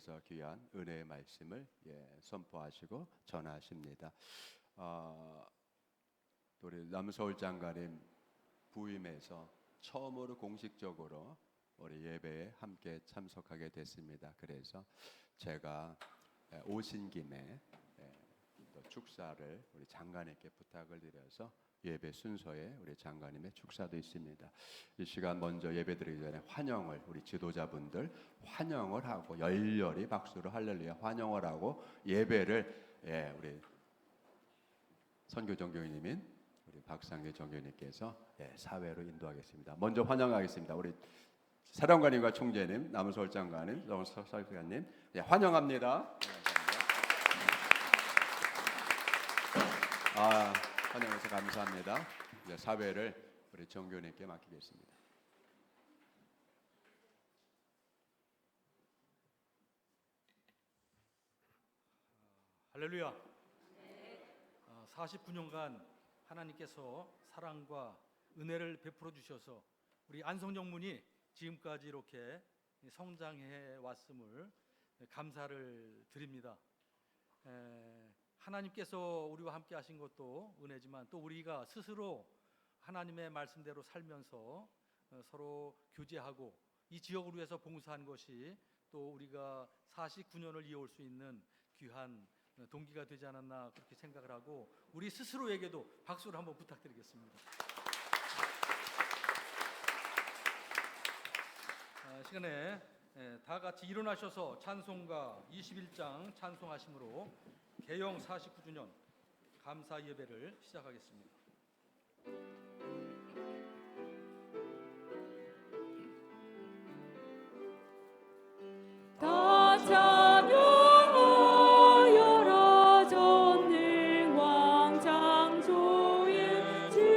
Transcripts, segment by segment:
오셔서 귀한 은혜의 말씀을 선포하시고 전하십니다. 또 우리 남서울 장관님 부임해서 처음으로 공식적으로 우리 예배에 함께 참석하게 됐습니다. 그래서 제가 오신 김에 또 축사를 우리 장관님께 부탁을 드려서 예배 순서에 우리 장관님의 축사도 있습니다. 이 시간 먼저 예배드리기 전에 환영을, 우리 지도자분들 환영을 하고 열렬히 박수로 할렐루야 환영을 하고 예배를 우리 선교 정교님인 우리 박상규 정교님께서 사회로 인도하겠습니다. 먼저 환영하겠습니다. 우리 사령관님과 총재님, 남서울 장관님, 서설관님 환영합니다. 환영해서 감사합니다. 이제 사회를 우리 정교님께 맡기겠습니다. 할렐루야. 49년간 하나님께서 사랑과 은혜를 베풀어 주셔서 우리 안성정문이 지금까지 이렇게 성장해 왔음을 감사를 드립니다. 하나님께서 우리와 함께 하신 것도 은혜지만 또 우리가 스스로 하나님의 말씀대로 살면서 서로 교제하고 이 지역을 위해서 봉사한 것이 또 우리가 49년을 이어올 수 있는 귀한 동기가 되지 않았나 그렇게 생각을 하고 우리 스스로에게도 박수를 한번 부탁드리겠습니다. 시간에 다 같이 일어나셔서 찬송가 21장 찬송하심으로 개영 49주년 감사 예배를 시작하겠습니다. 다 찬양하여라 전능 왕 창조의 주께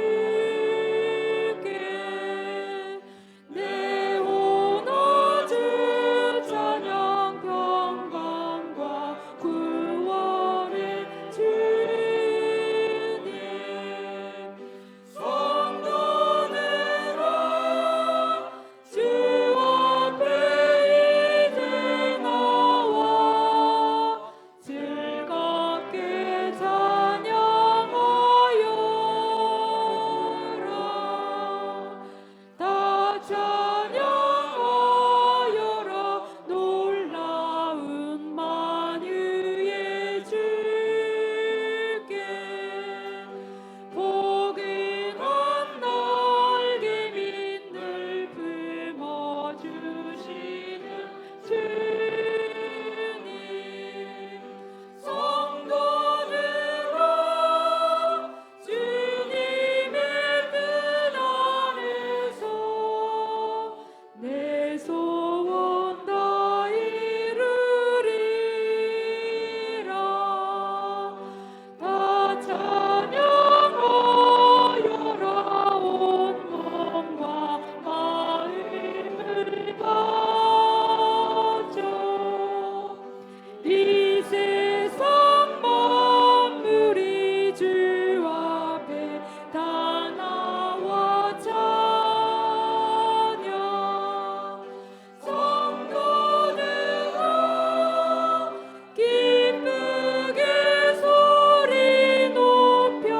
내 온오 주 찬양 평강과 구원의 주님 성도들아 주 앞에 이제 나와 즐겁게 찬양하여라 다 찬양하여라 놀라운 만유의 주께 포근한 날개 빛을 품어주시는 주님 성도들아 주님의 뜻 안에서 내 소원 다 이루리라 다 찬양하여라 온 몸과 마음을 바쳐 이 세상 만물이 주 앞에 다 나와 찬양 성도들아 기쁘게 소리 높여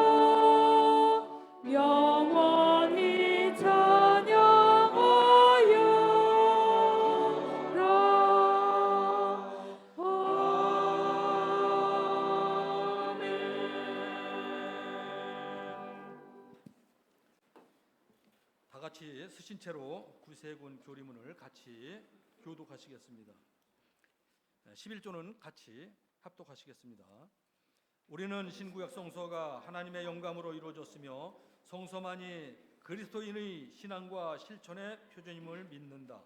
영원히 다 같이 쓰신 채로 구세군 교리문을 같이 교독하시겠습니다. 11조는 같이 합독하시겠습니다. 우리는 신구약 성서가 하나님의 영감으로 이루어졌으며 성서만이 그리스도인의 신앙과 실천의 표준임을 믿는다.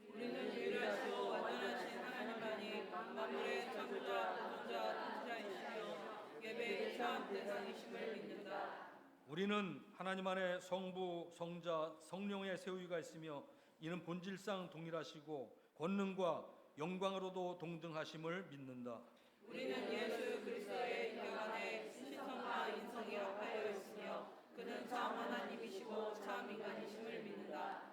우리는 유일하시고 완전하신 하나님만이 만물의 창조자, 보존자, 통치자이시며 예배의 참 대상이심을 믿는다. 우리는 하나님 안에 성부, 성자, 성령의 세우위가 있으며 이는 본질상 동일하시고 권능과 영광으로도 동등하심을 믿는다. 우리는 예수 그리스도의 인격 안에 신성과 인성이 합하여 있으며 그는 참 하나님이시고 참 인간이심을 믿는다.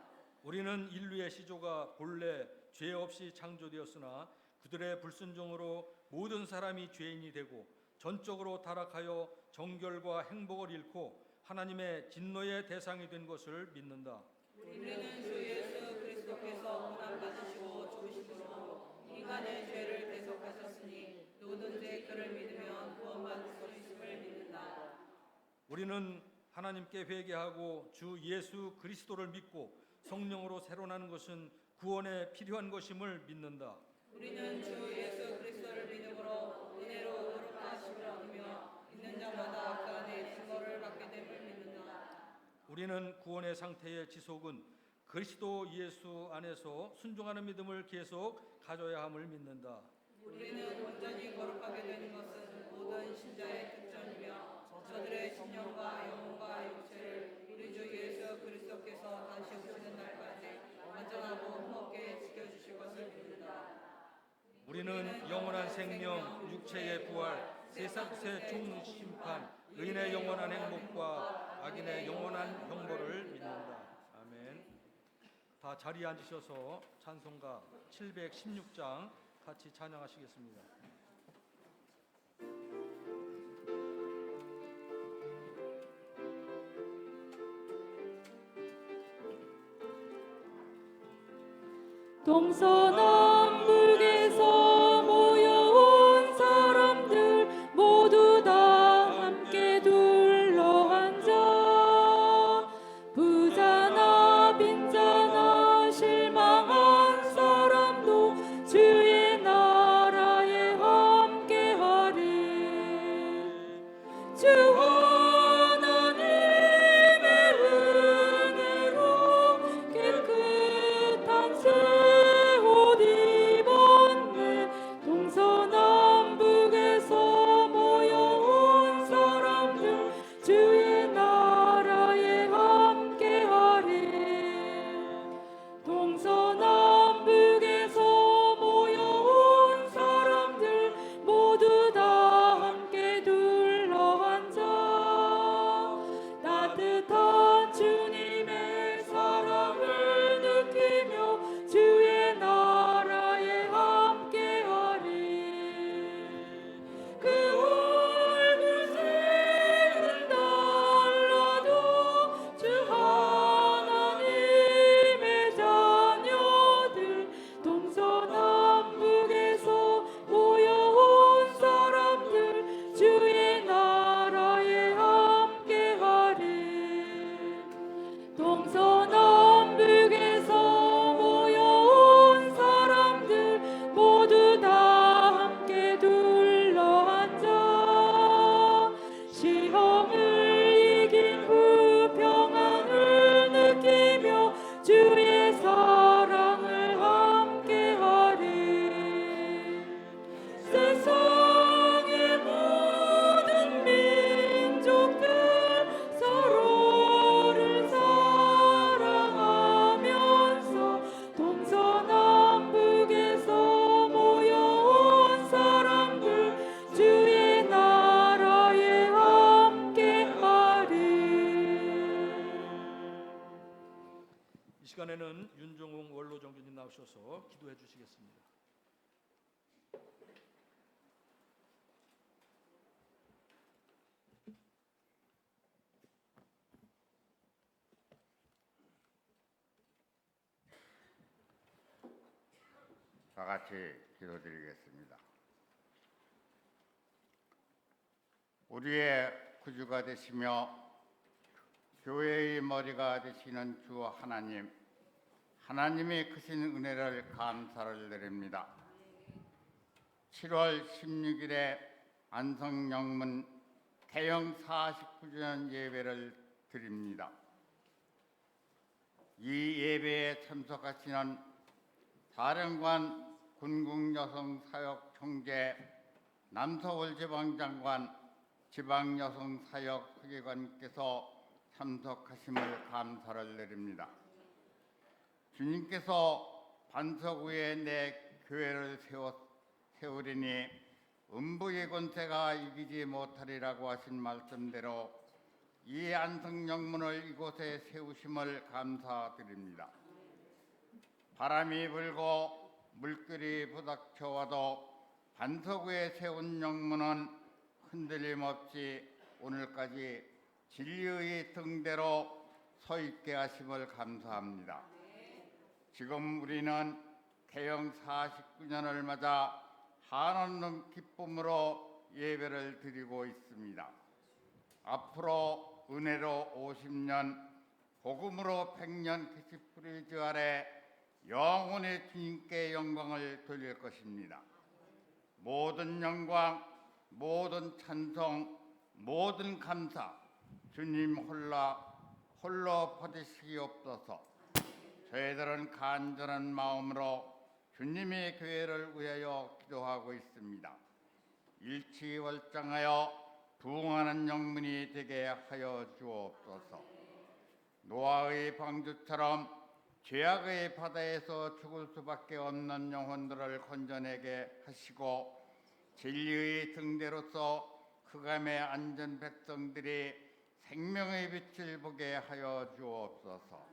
우리는 인류의 시조가 본래 죄 없이 창조되었으나 그들의 불순종으로 모든 사람이 죄인이 되고 전적으로 타락하여 정결과 행복을 잃고 하나님의 진노의 대상이 된 것을 믿는다. 우리는 주 예수 그리스도께서 고난 받으시고 죽으심으로 인간의 죄를 대속하셨으니 누구든지 그를 믿으면 구원받을 수 있음을 믿는다. 우리는 하나님께 회개하고 주 예수 그리스도를 믿고 성령으로 새로 나는 것은 구원에 필요한 것임을 믿는다. 우리는 주 예수 그리스도를 믿음으로 은혜로 의롭다하심을 얻으며 믿는 자마다 그 안에 증거를 받게 됨을 믿는다. 우리는 구원의 상태의 지속은 그리스도 예수 안에서 순종하는 믿음을 계속 가져야 함을 믿는다. 우리는 온전히 거룩하게 되는 것은 모든 신자의 특전이며 저들의 신령과 영혼과 육체를 우리 주 예수 그리스도께서 다시 오시는 날까지 완전하고 흠없게 지켜주실 것을 믿는다. 우리는 영원한 생명, 육체의 부활, 세상세 종심판, 의인의 영원한 행복과 악인의 영원한 형벌을 믿는다. 아멘. 다 자리에 앉으셔서 찬송가 716장 같이 찬양하시겠습니다. 동서남북에서 모여온 사람들 모두 다 함께 둘러앉아 부자나 빈자나 실망한 사람도 주의 나라에 함께하리. 주 하나님의 은혜로 깨끗한 새 옷 입었네. 동서남북에서 모여온 사람들 주의 나라에 함께하리. 동서남북에서 모여온 사람들 모두 다 함께 둘러앉아 따뜻한 주님의 사랑을 느끼며 주의 나라에 함께하리. 그 얼굴색은 달라도 주 하나님의 자녀들 동서남북에서 모여온 사람들 주의 나라에 함께하리. 동서남북에서 모여온 사람들 모두 다 함께 둘러앉아 시험을 이긴 후 평안을 느끼며 주의 사랑을 함께하리. 세상의 모든 민족들 서로를 사랑하면서 동서남북에서 모여온 사람들 주의 나라에 함께하리. 이 시간에는 윤종웅 원로정교님 나오셔서 기도해 주시겠습니다. 다 같이 기도드리겠습니다. 우리의 구주가 되시며 교회의 머리가 되시는 주 하나님, 하나님의 크신 은혜를 감사를 드립니다. 7월 16일에 안성영문 개영 49주년 예배를 드립니다. 이 예배에 참석하시는 사령관 군국여성사역총재 남서울지방장관 지방여성사역회계관께서 참석하심을 감사를 드립니다. 주님께서 반석 위에 내 교회를 세우리니 음부의 권세가 이기지 못하리라고 하신 말씀대로 이 안성영문을 이곳에 세우심을 감사드립니다. 바람이 불고 물결이 부닥쳐와도 반석 위에 세운 영문은 흔들림 없이 오늘까지 진리의 등대로 서 있게 하심을 감사합니다. 지금 우리는 개영 49년을 맞아 한없는 기쁨으로 예배를 드리고 있습니다. 앞으로 은혜로 50년, 복음으로 100년 캐치프리즈 아래 영원히 주님께 영광을 돌릴 것입니다. 모든 영광, 모든 찬송, 모든 감사 주님 홀로 받으시옵소서. 저희들은 간절한 마음으로 주님의 교회를 위하여 기도하고 있습니다. 일치월장하여 부흥하는 영문이 되게 하여 주옵소서. 노아의 방주처럼 죄악의 바다에서 죽을 수밖에 없는 영혼들을 건져내게 하시고 진리의 등대로서 흑암에 앉은 백성들이 생명의 빛을 보게 하여 주옵소서.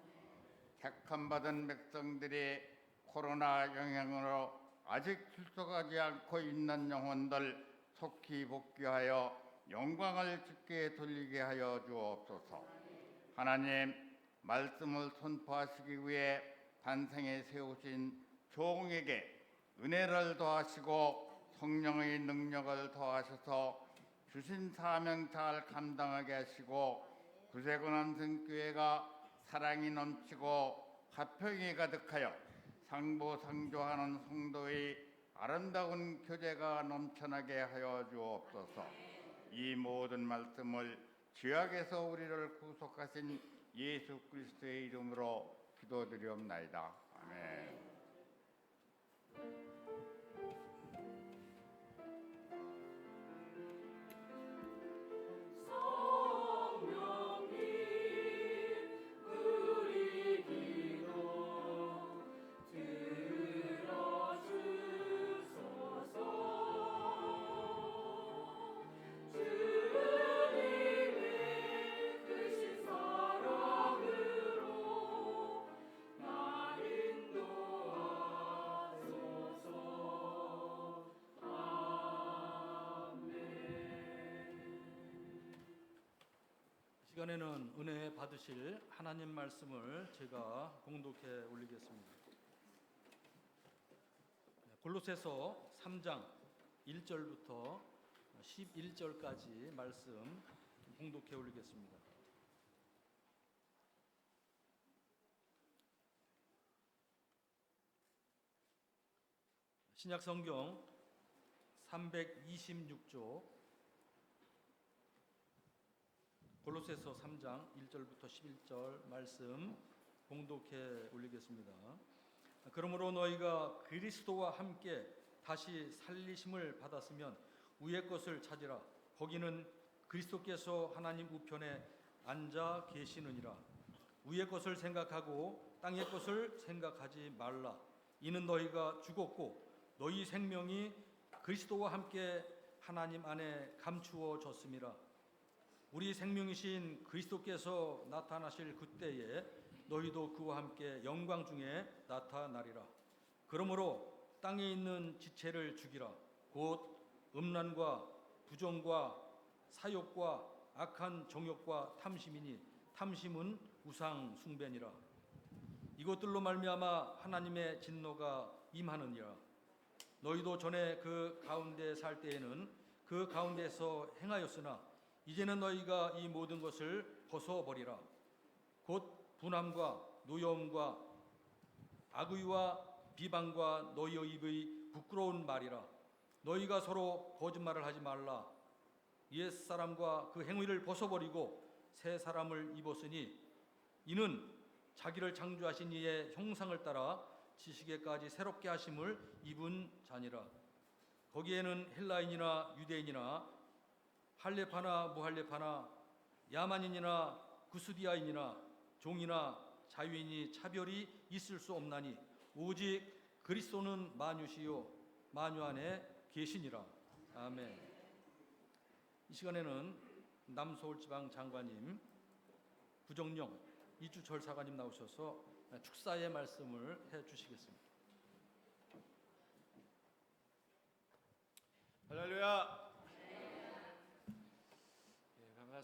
택함받은 백성들이 코로나 영향으로 아직 출석하지 않고 있는 영혼들 속히 복귀하여 영광을 주께 돌리게 하여 주옵소서. 하나님, 말씀을 선포하시기 위해 단생에 세우신 종에게 은혜를 더하시고 성령의 능력을 더하셔서 주신 사명 잘 감당하게 하시고 구세군 성교회가 사랑이 넘치고 화평이 가득하여 상부상조하는 성도의 아름다운 교제가 넘쳐나게 하여 주옵소서. 이 모든 말씀을 죄악에서 우리를 구속하신 예수 그리스도의 이름으로 기도드리옵나이다. 아멘. 시간에는 은혜 받으실 하나님 말씀을 제가 공독해 올리겠습니다. 골로새서 3장 1절부터 11절까지 말씀 공독해 올리겠습니다. 신약 성경 326조 골로새서 3장 1절부터 11절 말씀 봉독해 올리겠습니다. 그러므로 너희가 그리스도와 함께 다시 살리심을 받았으면 위의 것을 찾으라. 거기는 그리스도께서 하나님 우편에 앉아 계시느니라. 위의 것을 생각하고 땅의 것을 생각하지 말라. 이는 너희가 죽었고 너희 생명이 그리스도와 함께 하나님 안에 감추어졌음이라. 우리 생명이신 그리스도께서 나타나실 그때에 너희도 그와 함께 영광 중에 나타나리라. 그러므로 땅에 있는 지체를 죽이라. 곧 음란과 부정과 사욕과 악한 정욕과 탐심이니 탐심은 우상 숭배니라. 이것들로 말미암아 하나님의 진노가 임하느니라. 너희도 전에 그 가운데 살 때에는 그 가운데서 행하였으나 이제는 너희가 이 모든 것을 벗어버리라. 곧 분함과 노여움과 악의와 비방과 너희의 입의 부끄러운 말이라. 너희가 서로 거짓말을 하지 말라. 옛사람과 그 행위를 벗어버리고 새 사람을 입었으니 이는 자기를 창조하신 이의 형상을 따라 지식에까지 새롭게 하심을 입은 자니라. 거기에는 헬라인이나 유대인이나 할례파나 무할례파나 야만인이나 구스디아인이나 종이나 자유인이 차별이 있을 수 없나니 오직 그리스도는 만유시요 만유 안에 계시니라. 아멘. 이 시간에는 남서울지방 장관님, 부정령 이주철 사관님 나오셔서 축사의 말씀을 해 주시겠습니다.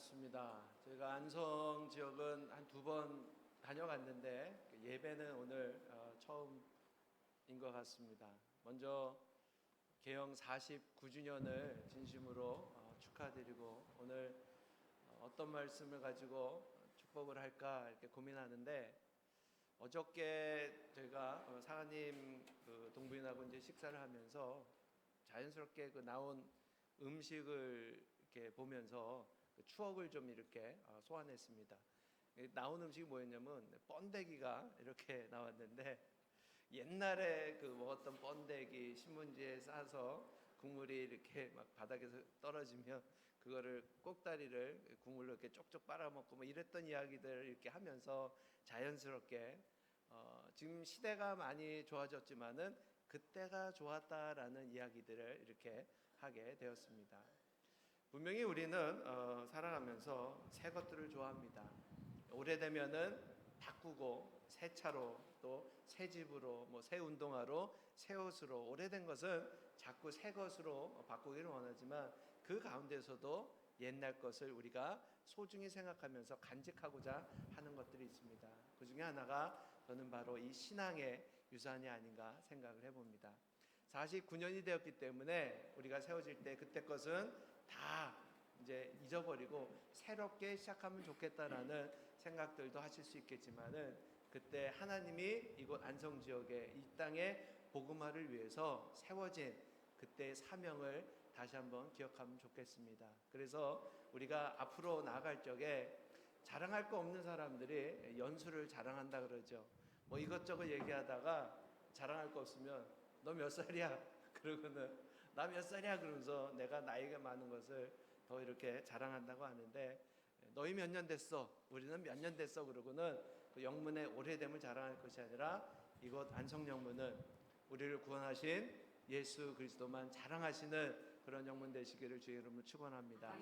반갑습니다. 저희가 안성 지역은 한 2번 다녀갔는데 예배는 오늘 처음인 것 같습니다. 먼저 개영 49주년을 진심으로 축하드리고 오늘 어떤 말씀을 가지고 축복을 할까 이렇게 고민하는데 어저께 저희가 사관님 동부인하고 이제 식사를 하면서 자연스럽게 그 나온 음식을 이렇게 보면서 그 추억을 좀 이렇게 소환했습니다. 나온 음식이 뭐였냐면 번데기가 이렇게 나왔는데 옛날에 그 먹었던 번데기 신문지에 싸서 국물이 이렇게 막 바닥에서 떨어지면 그거를 꼭다리를 국물로 이렇게 쪽쪽 빨아먹고 뭐 이랬던 이야기들을 이렇게 하면서 자연스럽게 지금 시대가 많이 좋아졌지만은 그때가 좋았다라는 이야기들을 이렇게 하게 되었습니다. 분명히 우리는 살아가면서 새 것들을 좋아합니다. 오래되면은 바꾸고 새 차로 또 새 집으로 뭐 새 운동화로 새 옷으로 오래된 것은 자꾸 새 것으로 바꾸기를 원하지만 그 가운데서도 옛날 것을 우리가 소중히 생각하면서 간직하고자 하는 것들이 있습니다. 그 중에 하나가 저는 바로 이 신앙의 유산이 아닌가 생각을 해봅니다. 49년이 되었기 때문에 우리가 세워질 때 그때 것은 다 이제 잊어버리고 새롭게 시작하면 좋겠다라는 생각들도 하실 수 있겠지만은 그때 하나님이 이곳 안성 지역에 이 땅에 복음화를 위해서 세워진 그때의 사명을 다시 한번 기억하면 좋겠습니다. 그래서 우리가 앞으로 나아갈 적에 자랑할 거 없는 사람들이 연수를 자랑한다 그러죠. 뭐 이것저것 얘기하다가 자랑할 거 없으면 너 몇 살이야? 그러고는 나 몇 살이야? 그러면서 내가 나이가 많은 것을 더 이렇게 자랑한다고 하는데 너희 몇 년 됐어? 우리는 몇 년 됐어? 그러고는 그 영문의 오래됨을 자랑할 것이 아니라 이곳 안성영문은 우리를 구원하신 예수 그리스도만 자랑하시는 그런 영문 되시기를 주의 이름으로 축원합니다.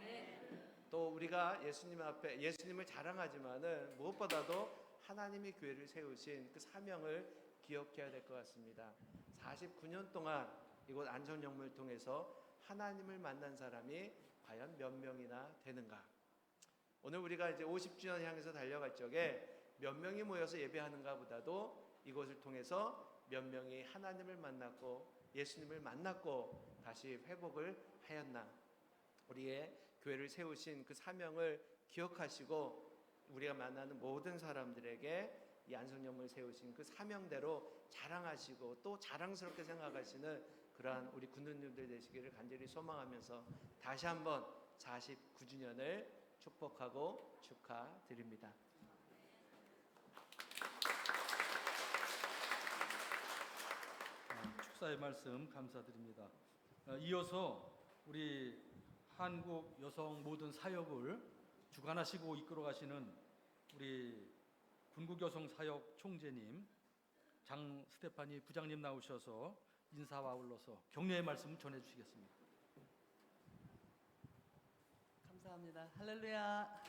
또 우리가 예수님 앞에 예수님을 자랑하지만은 무엇보다도 하나님이 교회를 세우신 그 사명을 기억해야 될 것 같습니다. 49년 동안 이곳 안성영문을 통해서 하나님을 만난 사람이 과연 몇 명이나 되는가? 오늘 우리가 이제 50주년 향해서 달려갈 적에 몇 명이 모여서 예배하는가 보다도 이곳을 통해서 몇 명이 하나님을 만났고 예수님을 만났고 다시 회복을 하였나? 우리의 교회를 세우신 그 사명을 기억하시고 우리가 만나는 모든 사람들에게 이 안성영문을 세우신 그 사명대로 자랑하시고 또 자랑스럽게 생각하시는 그러한 우리 군도님들 되시기를 간절히 소망하면서 다시 한번 49주년을 축복하고 축하드립니다. 축사의 말씀 감사드립니다. 이어서 우리 한국 여성 모든 사역을 주관하시고 이끌어 가시는 우리 군국여성 사역 총재님 장 스테파니 부장님 나오셔서 인사와 아울러서 격려의 말씀 전해 주시겠습니다. 감사합니다. 할렐루야.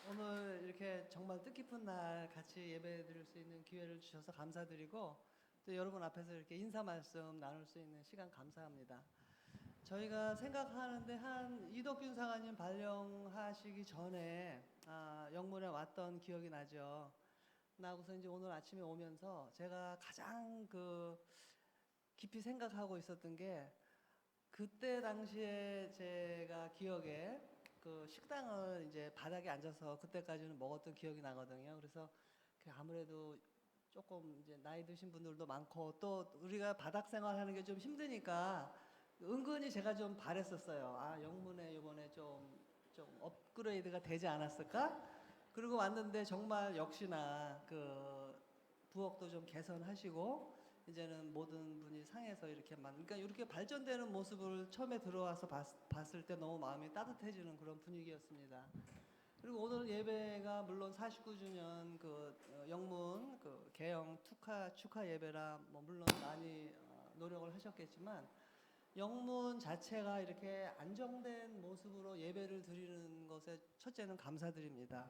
오늘 이렇게 정말 뜻깊은 날 같이 예배 드릴 수 있는 기회를 주셔서 감사드리고 또 여러분 앞에서 이렇게 인사 말씀 나눌 수 있는 시간 감사합니다. 저희가 생각하는데 한 이덕균 사관님 발령하시기 전에 영문에 왔던 기억이 나죠. 나고서 이제 오늘 아침에 오면서 제가 가장 깊이 생각하고 있었던 게 그때 당시에 제가 기억에 그 식당을 이제 바닥에 앉아서 그때까지는 먹었던 기억이 나거든요. 그래서 아무래도 조금 이제 나이 드신 분들도 많고 또 우리가 바닥 생활하는 게 좀 힘드니까 은근히 제가 좀 바랬었어요. 영문에 이번에 좀 업그레이드가 되지 않았을까? 그리고 왔는데 정말 역시나 그 부엌도 좀 개선하시고 이제는 모든 분이 상해서 그러니까 이렇게 발전되는 모습을 처음에 들어와서 봤을 때 너무 마음이 따뜻해지는 그런 분위기였습니다. 그리고 오늘 예배가 물론 49주년 영문 개영 축하 예배라 물론 많이 노력을 하셨겠지만 영문 자체가 이렇게 안정된 모습으로 예배를 드리는 것에 첫째는 감사드립니다.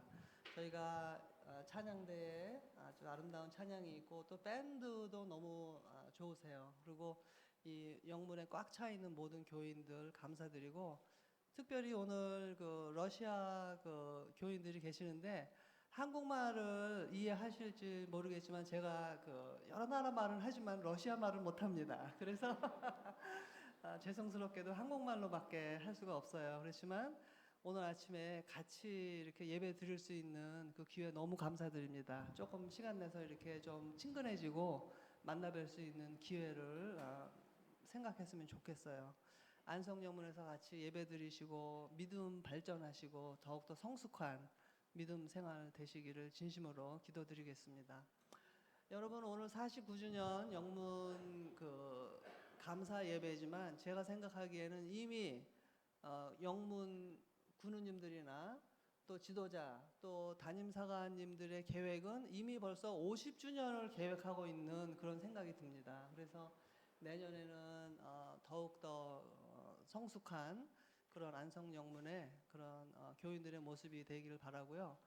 저희가 찬양대에 아주 아름다운 찬양이 있고 또 밴드도 너무 좋으세요. 그리고 이 영문에 꽉 차 있는 모든 교인들 감사드리고, 특별히 오늘 그 러시아 그 교인들이 계시는데 한국말을 이해하실지 모르겠지만 제가 그 여러 나라 말은 하지만 러시아 말을 못합니다. 그래서 죄송스럽게도 한국말로밖에 할 수가 없어요. 그렇지만 오늘 아침에 같이 이렇게 예배 드릴 수 있는 그 기회 너무 감사드립니다. 조금 시간 내서 이렇게 좀 친근해지고 만나 뵐 수 있는 기회를 생각했으면 좋겠어요. 안성영문에서 같이 예배 드리시고 믿음 발전하시고 더욱더 성숙한 믿음 생활 되시기를 진심으로 기도드리겠습니다. 여러분, 오늘 49주년 영문 그 감사 예배지만 제가 생각하기에는 이미 영문 군우님들이나 또 지도자 또 담임사관님들의 계획은 이미 벌써 50주년을 계획하고 있는 그런 생각이 듭니다. 그래서 내년에는 더욱더 성숙한 그런 안성영문의 그런 교인들의 모습이 되기를 바라고요.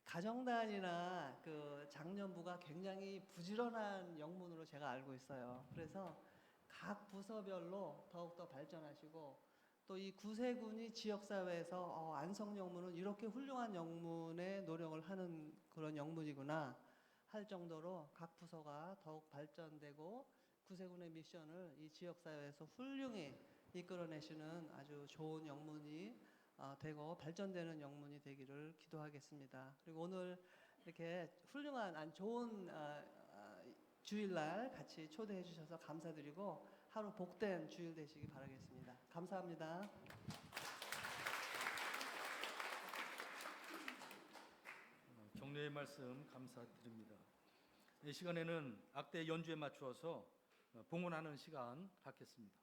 가정단이나 그 장년부가 굉장히 부지런한 영문으로 제가 알고 있어요. 그래서 각 부서별로 더욱더 발전하시고 또 이 구세군이 지역사회에서 안성영문은 이렇게 훌륭한 영문에 노력을 하는 그런 영문이구나 할 정도로 각 부서가 더욱 발전되고 구세군의 미션을 이 지역사회에서 훌륭히 이끌어내시는 아주 좋은 영문이 되고 발전되는 영문이 되기를 기도하겠습니다. 그리고 오늘 이렇게 훌륭한 좋은 주일날 같이 초대해 주셔서 감사드리고 하루 복된 주일 되시기 바라겠습니다. 감사합니다. 격려의 말씀 감사드립니다. 이 시간에는 악대 연주에 맞추어서 봉헌하는 시간 갖겠습니다.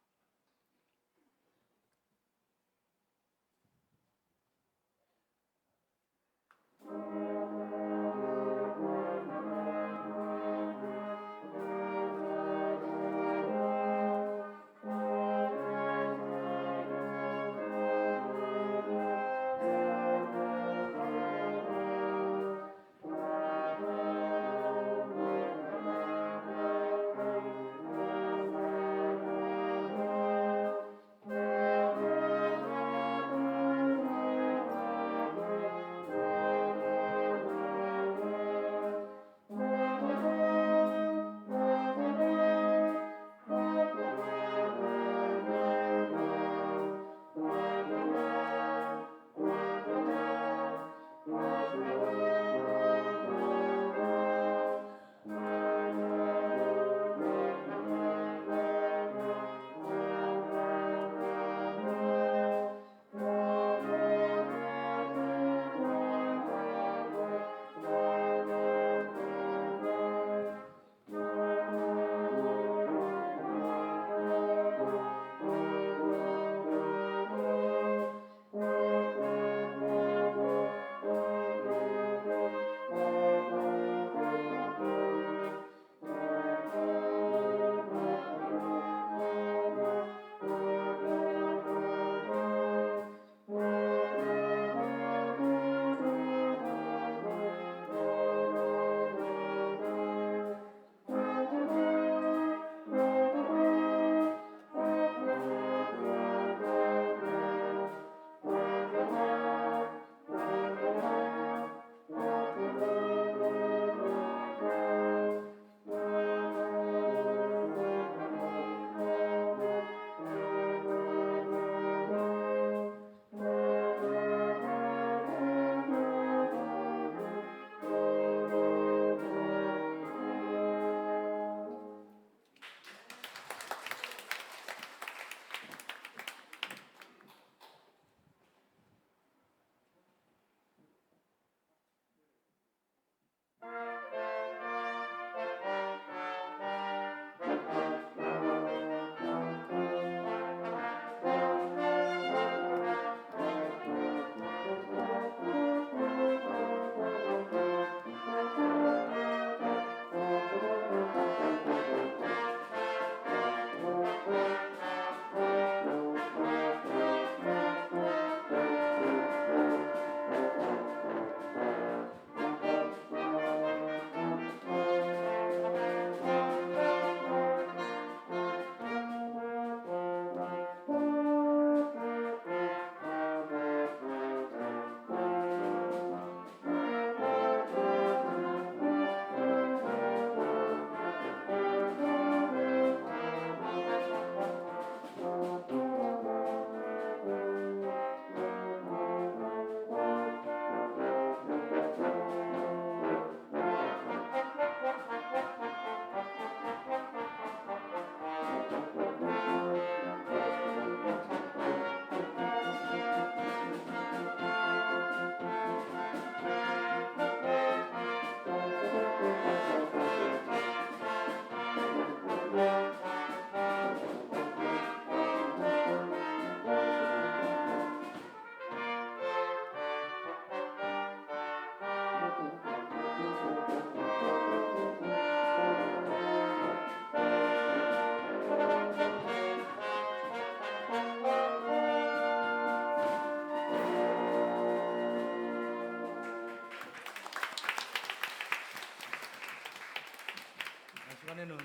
시간에는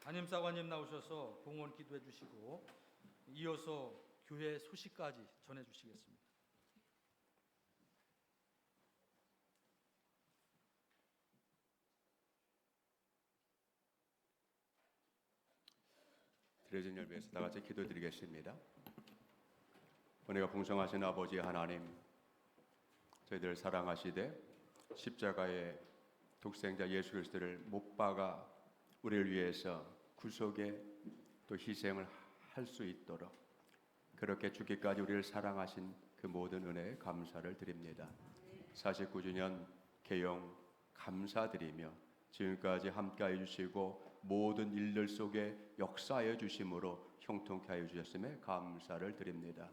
담임사관님 나오셔서 봉헌 기도해 주시고 이어서 교회 소식까지 전해 주시겠습니다. 드려진 열 위해서 다 같이 기도드리겠습니다. 은혜가 풍성하신 아버지 하나님, 저희들 사랑하시되 십자가의 독생자 예수 그리스도를 못 박아 우리를 위해서 구속의 또 희생을 할 수 있도록 그렇게 죽기까지 우리를 사랑하신 그 모든 은혜에 감사를 드립니다. 49주년 개영 감사드리며 지금까지 함께하여 주시고 모든 일들 속에 역사하여 주심으로 형통케 하여 주셨음에 감사를 드립니다.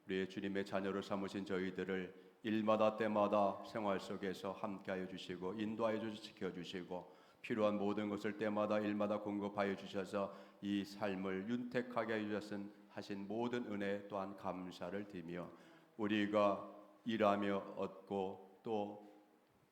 우리의 주님의 자녀로 삼으신 저희들을 일마다 때마다 생활 속에서 함께하여 주시고 인도하여 주시고 지켜주시고 필요한 모든 것을 때마다 일마다 공급하여 주셔서 이 삶을 윤택하게 하신 모든 은혜 또한 감사를 드리며 우리가 일하며 얻고 또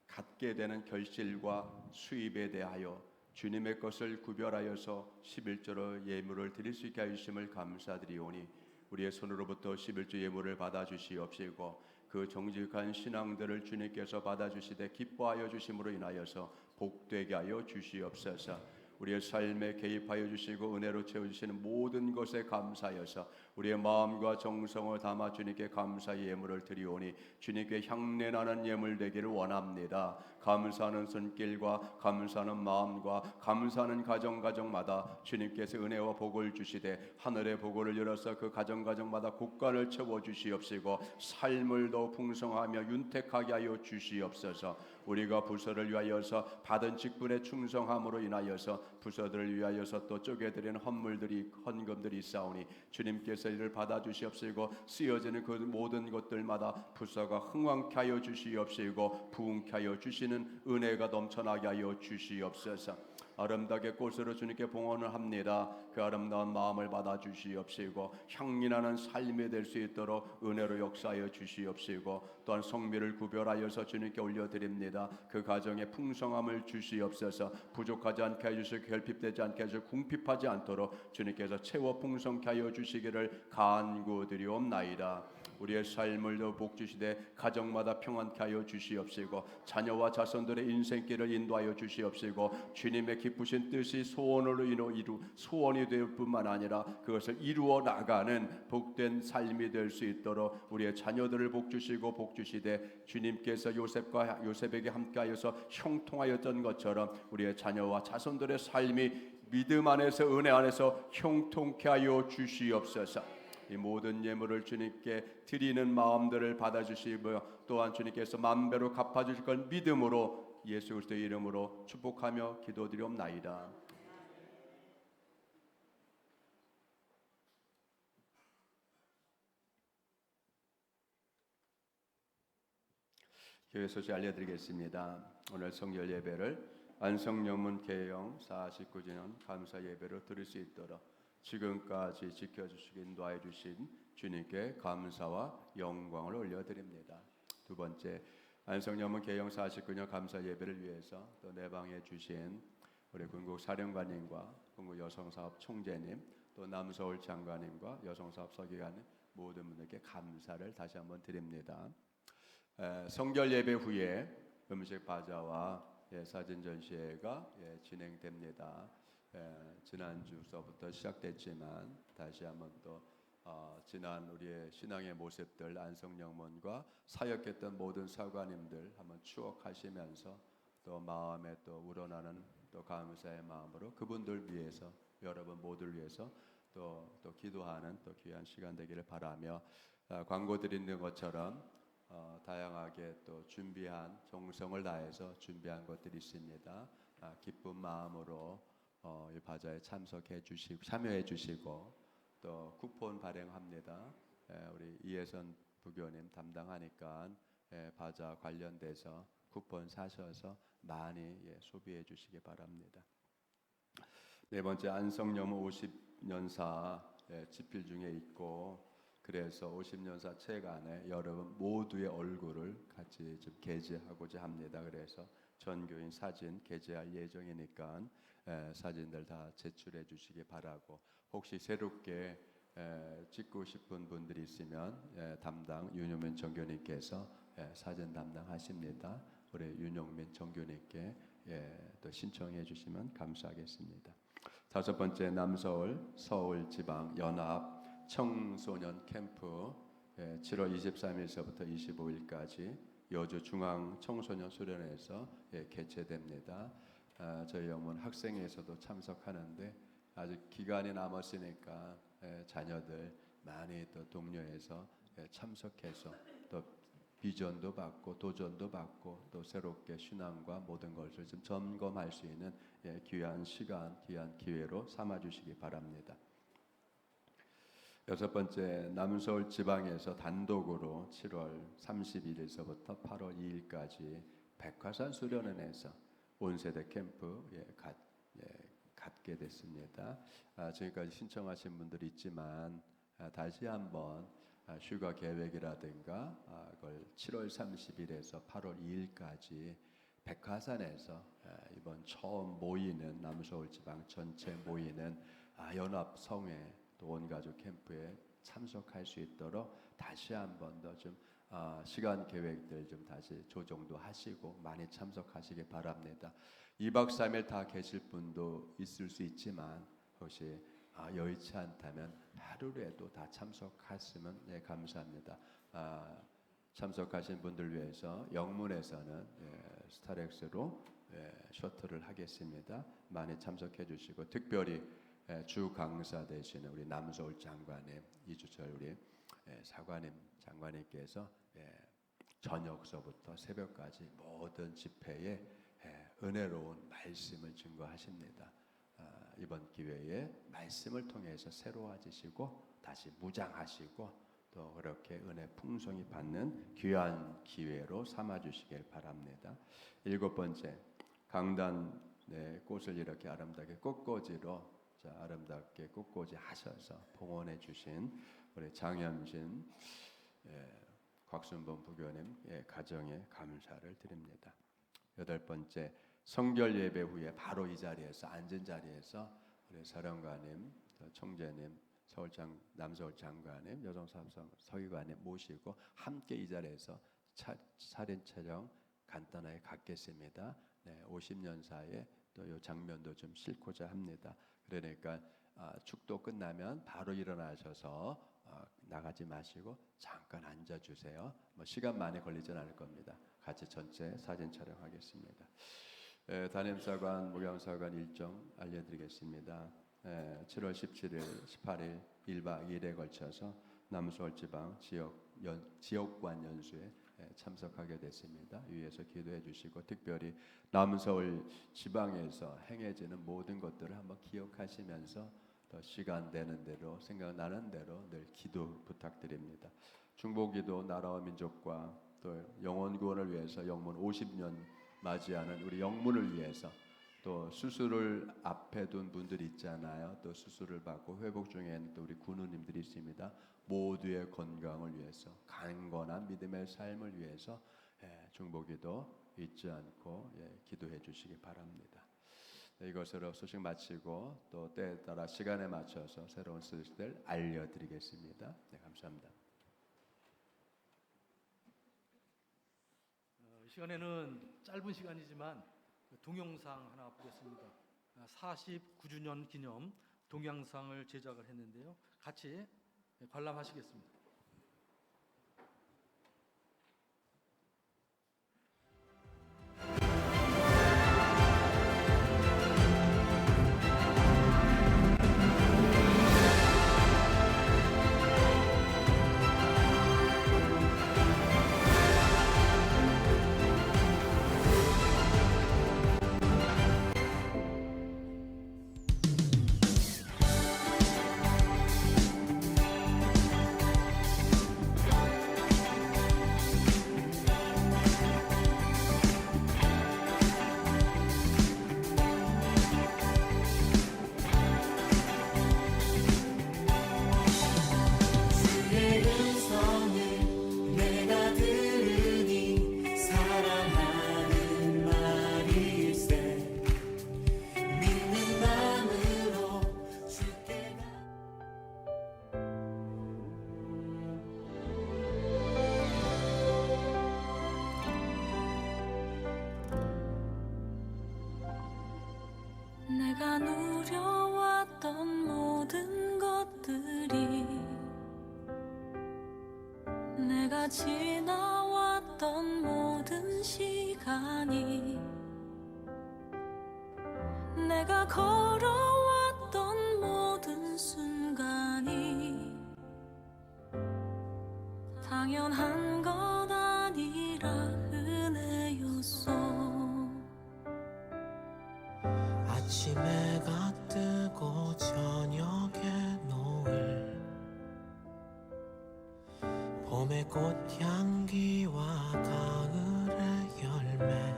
갖게 되는 결실과 수입에 대하여 주님의 것을 구별하여서 11조로 예물을 드릴 수 있게 하심을 감사드리오니 우리의 손으로부터 11조 예물을 받아주시옵시고 그 정직한 신앙들을 주님께서 받아주시되 기뻐하여 주심으로 인하여서 복되게 하여 주시옵소서. 우리의 삶에 개입하여 주시고 은혜로 채워주시는 모든 것에 감사하여서 우리의 마음과 정성을 담아 주님께 감사의 예물을 드리오니 주님께 향내나는 예물 되기를 원합니다. 감사하는 손길과 감사하는 마음과 감사하는 가정마다 주님께서 은혜와 복을 주시되 하늘의 복을 열어서 그 가정마다 곳간을 채워주시옵시고 삶을 더 풍성하며 윤택하게 하여 주시옵소서. 우리가 부서를 위하여서 받은 직분의 충성함으로 인하여서 부서들을 위하여서 또 쪼개드리는 헌금들이 있사오니 주님께서 이를 받아주시옵시고 쓰여지는 그 모든 것들마다 부서가 흥왕케 하여 주시옵시고 부흥케 하여 주시는 은혜가 넘쳐나게 하여 주시옵소서. 아름답게 꽃으로 주님께 봉헌을 합니다. 그 아름다운 마음을 받아 주시옵시고 향기나는 삶이 될 수 있도록 은혜로 역사하여 주시옵시고 또한 성미를 구별하여서 주님께 올려드립니다. 그 가정에 풍성함을 주시옵소서. 부족하지 않게 해주시고 결핍되지 않게 해주시고 궁핍하지 않도록 주님께서 채워 풍성케 하여 주시기를 간구드리옵나이다. 우리의 삶을 더 복주시되 가정마다 평안케 하여 주시옵시고 자녀와 자손들의 인생길을 인도하여 주시옵시고 주님의 기쁘신 뜻이 소원이 될 뿐만 아니라 그것을 이루어 나가는 복된 삶이 될 수 있도록 우리의 자녀들을 복주시되 주님께서 요셉에게 함께하여서 형통하였던 것처럼 우리의 자녀와 자손들의 삶이 믿음 안에서 은혜 안에서 형통케 하여 주시옵소서. 이 모든 예물을 주님께 드리는 마음들을 받아주시며 또한 주님께서 만배로 갚아주실 걸 믿음으로 예수 그리스도의 이름으로 축복하며 기도드리옵나이다. 교회 소식 알려드리겠습니다. 오늘 성결 예배를 안성여문 개영 49주년 감사 예배로 드릴 수 있도록 지금까지 지켜주시고 인도하여 주신 주님께 감사와 영광을 올려드립니다. 두 번째, 안성여문 개영 49년 감사 예배를 위해서 또 내방해 주신 우리 군국 사령관님과 군국 여성사업 총재님 또 남서울 장관님과 여성사업 서기관님 모든 분들께 감사를 다시 한번 드립니다. 성결 예배 후에 음식 바자와 사진 전시회가 진행됩니다. 지난주서부터 시작됐지만 다시 한번 또 지난 우리의 신앙의 모습들 안성영문과 사역했던 모든 사관님들 한번 추억하시면서 또 마음에 또 우러나는 또 감사의 마음으로 그분들 위해서 여러분 모두를 위해서 또 기도하는 또 귀한 시간 되기를 바라며 광고 드리는 것처럼 다양하게 또 준비한 정성을 다해서 준비한 것들이 있습니다. 기쁜 마음으로 이 바자에 참석해 주시고 참여해 주시고 또 쿠폰 발행합니다. 우리 이혜선 부교님 담당하니까 바자 관련돼서 쿠폰 사셔서 많이 소비해 주시기 바랍니다. 네 번째 안성여문 50년사 집필 중에 있고 그래서 50년사 책 안에 여러분 모두의 얼굴을 같이 좀 게재하고자 합니다. 그래서 전교인 사진 게재할 예정이니까 사진들 다 제출해 주시기 바라고, 혹시 새롭게 찍고 싶은 분들이 있으면 담당 윤용민 정교님께서 사진 담당하십니다. 우리 윤용민 정교님께 또 신청해 주시면 감사하겠습니다. 다섯 번째, 남서울 서울지방 연합 청소년 캠프 7월 23일서부터 25일까지 여주 중앙 청소년 수련회에서 개최됩니다. 저희 영문 학생회에서도 참석하는데 아직 기간이 남았으니까 자녀들 많이 또 독려해서 참석해서 또 비전도 받고 도전도 받고 또 새롭게 신앙과 모든 것을 좀 점검할 수 있는 귀한 시간, 귀한 기회로 삼아 주시기 바랍니다. 여섯 번째, 남서울 지방에서 단독으로 7월 31일서부터 8월 2일까지 백화산 수련원에서 온세대 캠프 갖게 됐습니다. 지금까지 신청하신 분들이 있지만 다시 한번 휴가 계획이라든가 그걸 7월 30일에서 8월 2일까지 백화산에서 이번 처음 모이는 남서울 지방 전체 모이는 연합 성회 또 온가족 캠프에 참석할 수 있도록 다시 한번 더 좀 시간 계획들 좀 다시 조정도 하시고 많이 참석하시기 바랍니다. 2박 3일 다 계실 분도 있을 수 있지만 혹시 여의치 않다면 하루라도 다 참석하시면 감사합니다. 참석하신 분들 위해서 영문에서는 스타렉스로 셔틀을 하겠습니다. 많이 참석해 주시고, 특별히 주 강사 되시는 우리 남서울 장관님, 이주철 우리 사관님 장관님께서 저녁서부터 새벽까지 모든 집회에 은혜로운 말씀을 증거하십니다. 이번 기회에 말씀을 통해서 새로워지시고 다시 무장하시고 또 그렇게 은혜 풍성히 받는 귀한 기회로 삼아 주시길 바랍니다. 일곱 번째, 강단 꽃을 이렇게 아름답게 꽃꽂이로 아름답게 꽃꽂이 하셔서 봉헌해 주신 우리 장현신 곽순범 부교님 가정에 감사를 드립니다. 여덟 번째, 성결 예배 후에 바로 이 자리에서 앉은 자리에서 우리 사령관님, 총재님, 남서울 장관님, 여성사업성 서기관님 모시고 함께 이 자리에서 사진 촬영 간단하게 갖겠습니다. 50년 사이에 또 이 장면도 좀 싣고자 합니다. 그러니까 축도 끝나면 바로 일어나셔서 나가지 마시고 잠깐 앉아주세요. 시간 많이 걸리진 않을 겁니다. 같이 전체 사진 촬영하겠습니다. 담임사관, 목양사관 일정 알려드리겠습니다. 7월 17일, 18일 1박 2일에 걸쳐서 남서울 지방 지역관 연수에 참석하게 됐습니다. 위에서 기도해 주시고, 특별히 남서울 지방에서 행해지는 모든 것들을 한번 기억하시면서 더 시간 되는 대로 생각나는 대로 늘 기도 부탁드립니다. 중보기도 나라와 민족과 또 영혼 구원을 위해서 영문 50년 맞이하는 우리 영문을 위해서, 또 수술을 앞에 둔 분들이 있잖아요. 또 수술을 받고 회복 중에 또 우리 군우님들이 있습니다. 모두의 건강을 위해서, 강건한 믿음의 삶을 위해서 중보기도 잊지 않고 기도해 주시기 바랍니다. 이것으로 소식 마치고 또 때에 따라 시간에 맞춰서 새로운 소식들 알려드리겠습니다. 감사합니다. 이 시간에는 짧은 시간이지만 동영상 하나 보겠습니다. 49주년 기념 동영상을 제작을 했는데요. 같이 관람하시겠습니다. 그려왔던 모든 것들이 내가 지나왔던 모든 시간이 내가 걸어왔던 모든 순간이 당연한 것 아니라 은혜였어. 아침에 해가 뜨고 저녁에 노을, 봄의 꽃향기와 가을의 열매,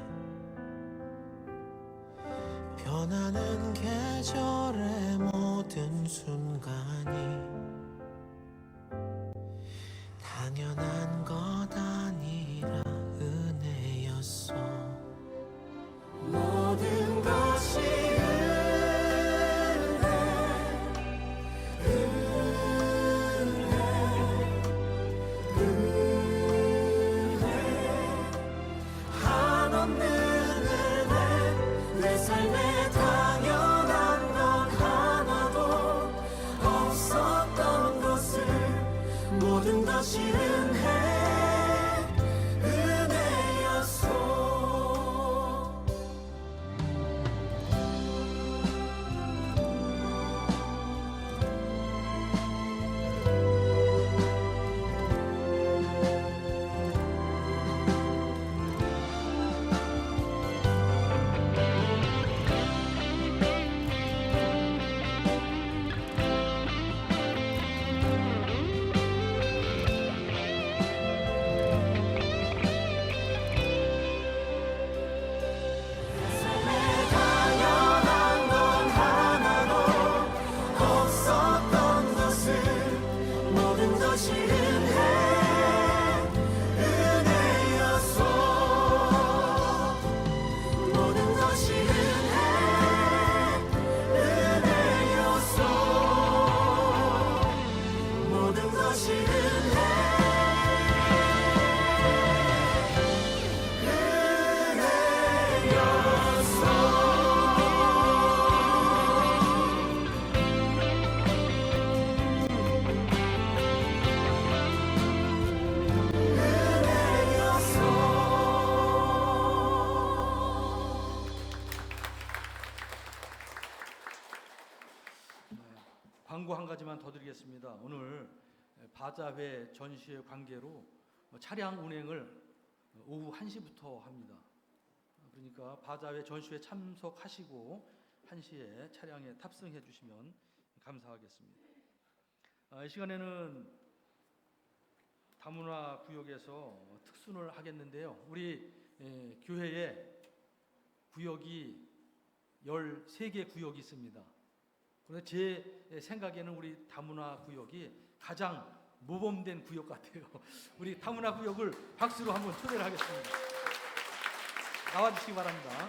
변하는 계절의 모든 순간이 당연한 것 아니라 은혜였어. 모든 것이 한없는 은혜, 내 삶에 당연한 건 하나도 없었던 것을 모든 것이 은혜였어. 광고 한 가지만 더 드리겠습니다. 오늘 바자회 전시회 관계로 차량 운행을 오후 1시부터 합니다. 그러니까 바자회 전시회 참석하시고 1시에 차량에 탑승해 주시면 감사하겠습니다. 이 시간에는 다문화 구역에서 특순을 하겠는데요. 우리 교회에 구역이 13개 구역이 있습니다. 그런데 제 생각에는 우리 다문화 구역이 가장 모범된 구역 같아요. 우리 다문화 구역을 박수로 한번 초대를 하겠습니다. 나와주시기 바랍니다.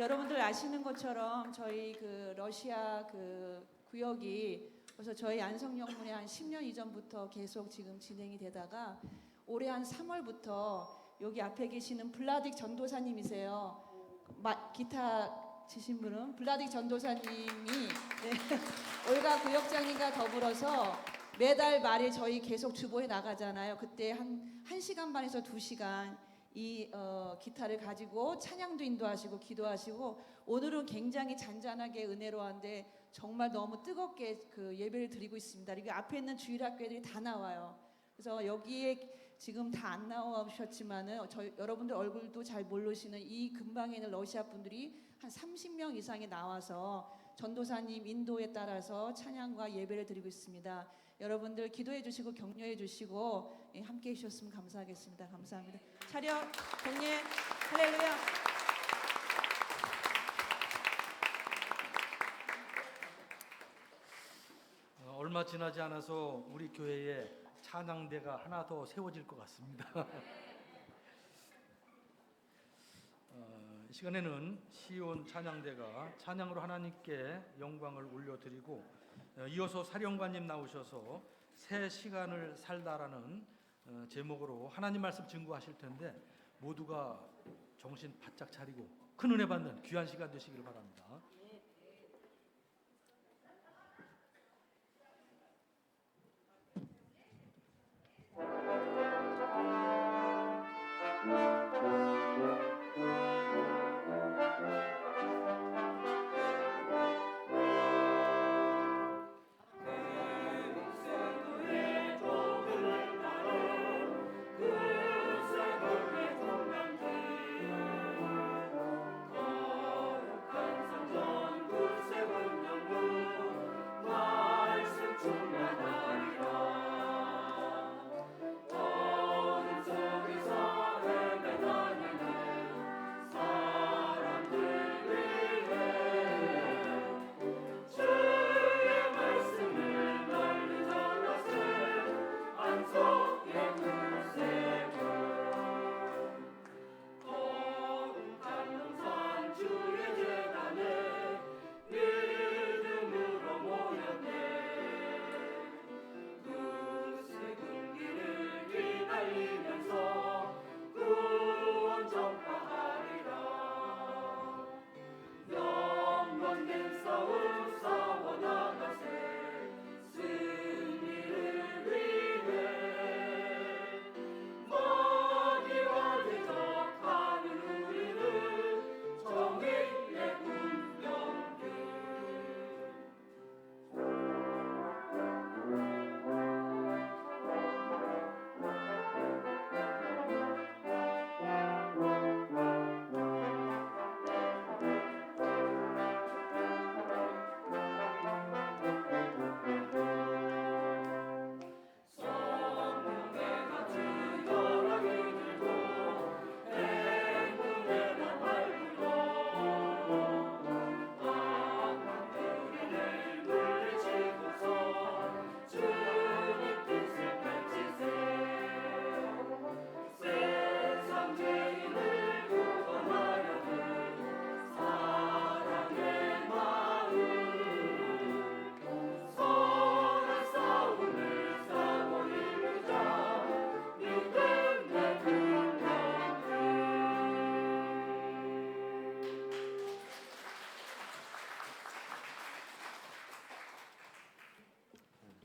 여러분들 아시는 것처럼 저희 그 러시아 그 구역이 그래서 저희 안성영문회 한 10년 이전부터 계속 지금 진행이 되다가 올해 한 3월부터 여기 앞에 계시는 블라딕 전도사님이세요. 기타 치신 분은 블라딕 전도사님이 네, 올가 구역장님과 더불어서 매달 말에 저희 계속 주보에 나가잖아요. 그때 한 1시간 반에서 2시간 이 기타를 가지고 찬양도 인도하시고 기도하시고 오늘은 굉장히 잔잔하게 은혜로운데 정말 너무 뜨겁게 그 예배를 드리고 있습니다. 이게 앞에 있는 주일학교들이 다 나와요. 그래서 여기에 지금 다 안 나오셨지만은 여러분들 얼굴도 잘 모르시는 이 근방에 있는 러시아 분들이 한 30명 이상이 나와서 전도사님 인도에 따라서 찬양과 예배를 드리고 있습니다. 여러분들 기도해 주시고 격려해 주시고 함께 해 주셨으면 감사하겠습니다. 감사합니다. 차렷, 격려, 할렐루야. 얼마 지나지 않아서 우리 교회에 찬양대가 하나 더 세워질 것 같습니다. 이 시간에는 시온 찬양대가 찬양으로 하나님께 영광을 올려드리고 이어서 사령관님 나오셔서 새 시간을 살다라는 제목으로 하나님 말씀 증거하실 텐데 모두가 정신 바짝 차리고 큰 은혜 받는 귀한 시간 되시기를 바랍니다.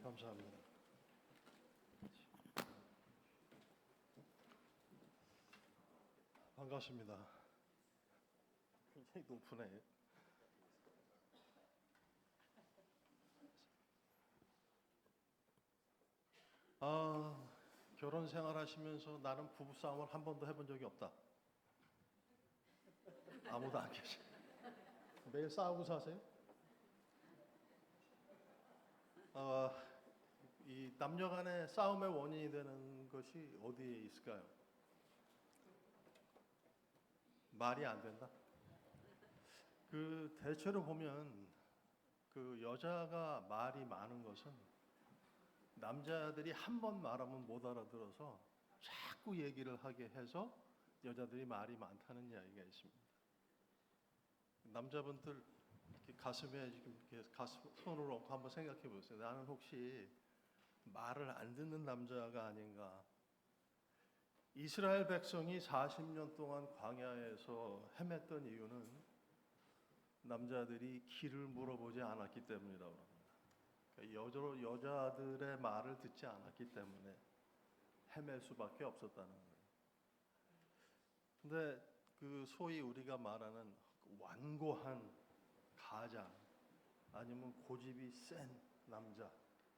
감사합니다. 반갑습니다. 굉장히 높으네. 결혼 생활 하시면서 나는 부부 싸움을 한 번도 해본 적이 없다. 아무도 안 계셔. 매일 싸우고 사세요? 이 남녀 간의 싸움의 원인이 되는 것이 어디에 있을까요? 말이 안 된다. 그 대체로 보면 그 여자가 말이 많은 것은 남자들이 한 번 말하면 못 알아들어서 자꾸 얘기를 하게 해서 여자들이 말이 많다는 이야기가 있습니다. 남자분들 이렇게 가슴에 지금 이렇게 가슴 손을 얹고 한번 생각해 보세요. 나는 혹시 말을 안 듣는 남자가 아닌가? 이스라엘 백성이 40년 동안 광야에서 헤맸던 이유는 남자들이 길을 물어보지 않았기 때문이라고 합니다. 그러니까 여자들의 말을 듣지 않았기 때문에 헤맬 수밖에 없었다는 거예요. 근데 그 소위 우리가 말하는 완고한 가장 아니면 고집이 센 남자.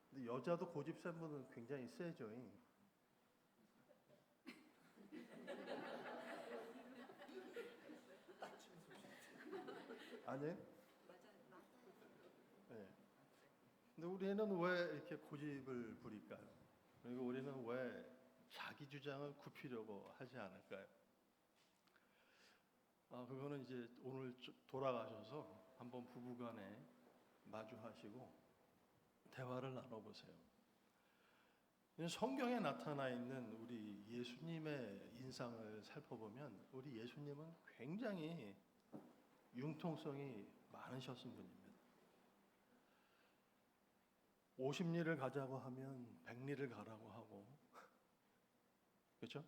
근데 여자도 고집 센 분은 굉장히 세죠. 아니? 네. 근데 우리는 왜 이렇게 고집을 부릴까요? 그리고 우리는 왜 자기 주장을 굽히려고 하지 않을까요? 그거는 이제 오늘 돌아가셔서 한번 부부간에 마주하시고 대화를 나눠보세요. 성경에 나타나 있는 우리 예수님의 인상을 살펴보면 우리 예수님은 굉장히 융통성이 많으셨은 분입니다. 50리를 가자고 하면 100리를 가라고 하고, 그렇죠?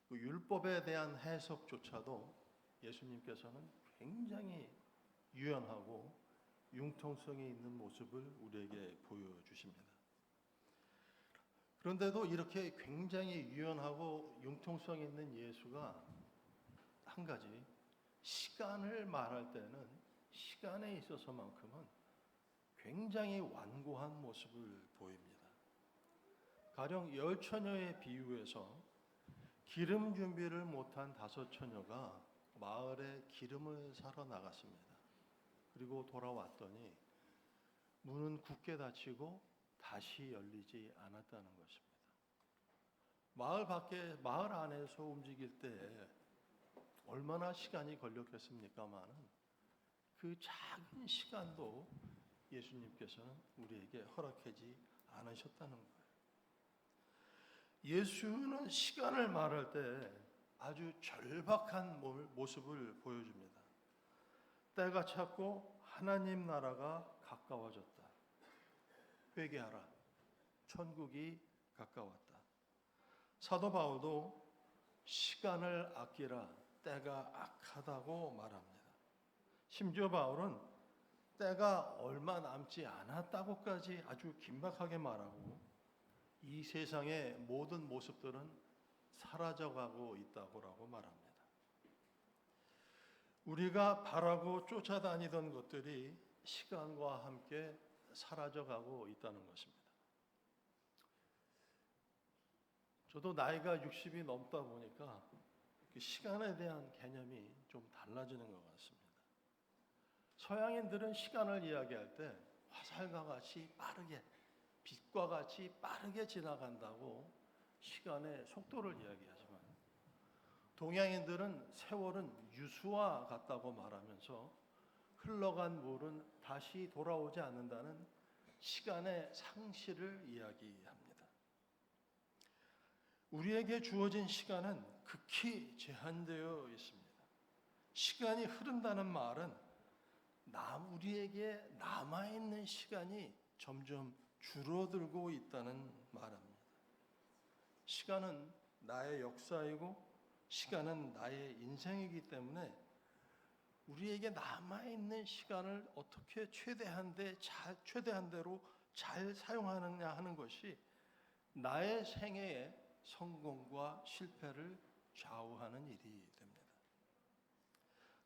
그 율법에 대한 해석조차도 예수님께서는 굉장히 유연하고 융통성이 있는 모습을 우리에게 보여주십니다. 그런데도 이렇게 굉장히 유연하고 융통성 있는 예수가 한 가지, 시간을 말할 때는 시간에 있어서만큼은 굉장히 완고한 모습을 보입니다. 가령 10처녀의 비유에서 기름 준비를 못한 5처녀가 마을에 기름을 사러 나갔습니다. 그리고 돌아왔더니 문은 굳게 닫히고 다시 열리지 않았다는 것입니다. 마을 안에서 움직일 때 얼마나 시간이 걸렸겠습니까마는 그 작은 시간도 예수님께서는 우리에게 허락하지 않으셨다는 거예요. 예수는 시간을 말할 때 아주 절박한 모습을 보여줍니다. 때가 찼고 하나님 나라가 가까워졌다. 회개하라. 천국이 가까웠다. 사도 바울도 시간을 아끼라. 때가 악하다고 말합니다. 심지어 바울은 때가 얼마 남지 않았다고까지 아주 긴박하게 말하고 이 세상의 모든 모습들은 사라져가고 있다고 말합니다. 우리가 바라고 쫓아다니던 것들이 시간과 함께 사라져가고 있다는 것입니다. 저도 나이가 60이 넘다 보니까 시간에 대한 개념이 좀 달라지는 것 같습니다. 서양인들은 시간을 이야기할 때 화살과 같이 빠르게, 빛과 같이 빠르게 지나간다고 시간의 속도를 이야기하지만 동양인들은 세월은 유수와 같다고 말하면서 흘러간 물은 다시 돌아오지 않는다는 시간의 상실을 이야기합니다. 우리에게 주어진 시간은 극히 제한되어 있습니다. 시간이 흐른다는 말은 우리에게 남아있는 시간이 점점 줄어들고 있다는 말입니다. 시간은 나의 역사이고 시간은 나의 인생이기 때문에 우리에게 남아있는 시간을 어떻게 최대한 대로 잘 사용하느냐 하는 것이 나의 생애의 성공과 실패를 좌우하는 일이 됩니다.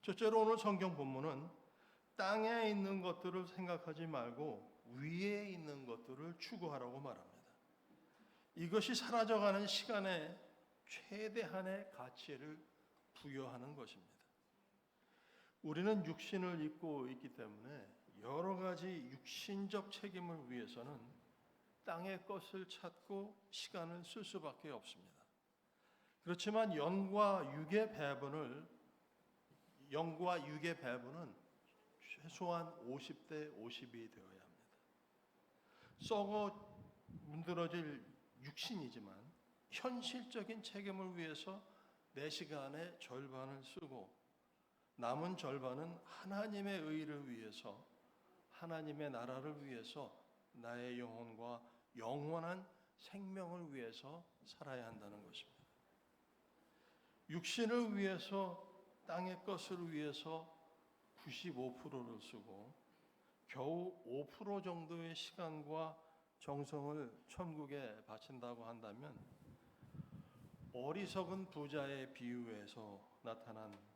첫째로 오늘 성경 본문은 땅에 있는 것들을 생각하지 말고 위에 있는 것들을 추구하라고 말합니다. 이것이 사라져가는 시간에 최대한의 가치를 부여하는 것입니다. 우리는 육신을 입고 있기 때문에 여러 가지 육신적 책임을 위해서는 땅의 것을 찾고 시간을 쓸 수밖에 없습니다. 그렇지만 영과 육의 배분은 최소한 50대 50이 되어야 합니다. 썩어 문드러질 육신이지만 현실적인 책임을 위해서 내 시간의 절반을 쓰고 남은 절반은 하나님의 의를 위해서, 하나님의 나라를 위해서, 나의 영혼과 영원한 생명을 위해서 살아야 한다는 것입니다. 육신을 위해서, 땅의 것을 위해서 95%를 쓰고 겨우 5% 정도의 시간과 정성을 천국에 바친다고 한다면, 어리석은 부자의 비유에서 나타난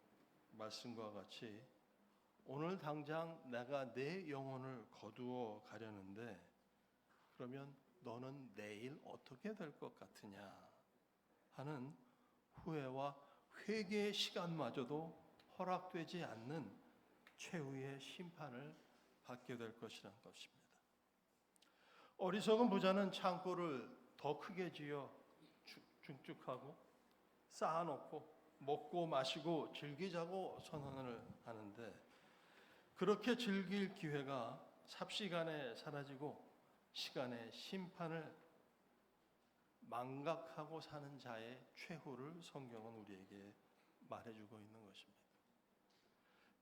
말씀과 같이 오늘 당장 내가 내 영혼을 거두어 가려는데 그러면 너는 내일 어떻게 될 것 같으냐 하는 후회와 회개의 시간마저도 허락되지 않는 최후의 심판을 받게 될 것이라는 것입니다. 어리석은 부자는 창고를 더 크게 지어 중축하고 쌓아놓고 먹고 마시고 즐기자고 선언을 하는데, 그렇게 즐길 기회가 삽시간에 사라지고 시간의 심판을 망각하고 사는 자의 최후를 성경은 우리에게 말해주고 있는 것입니다.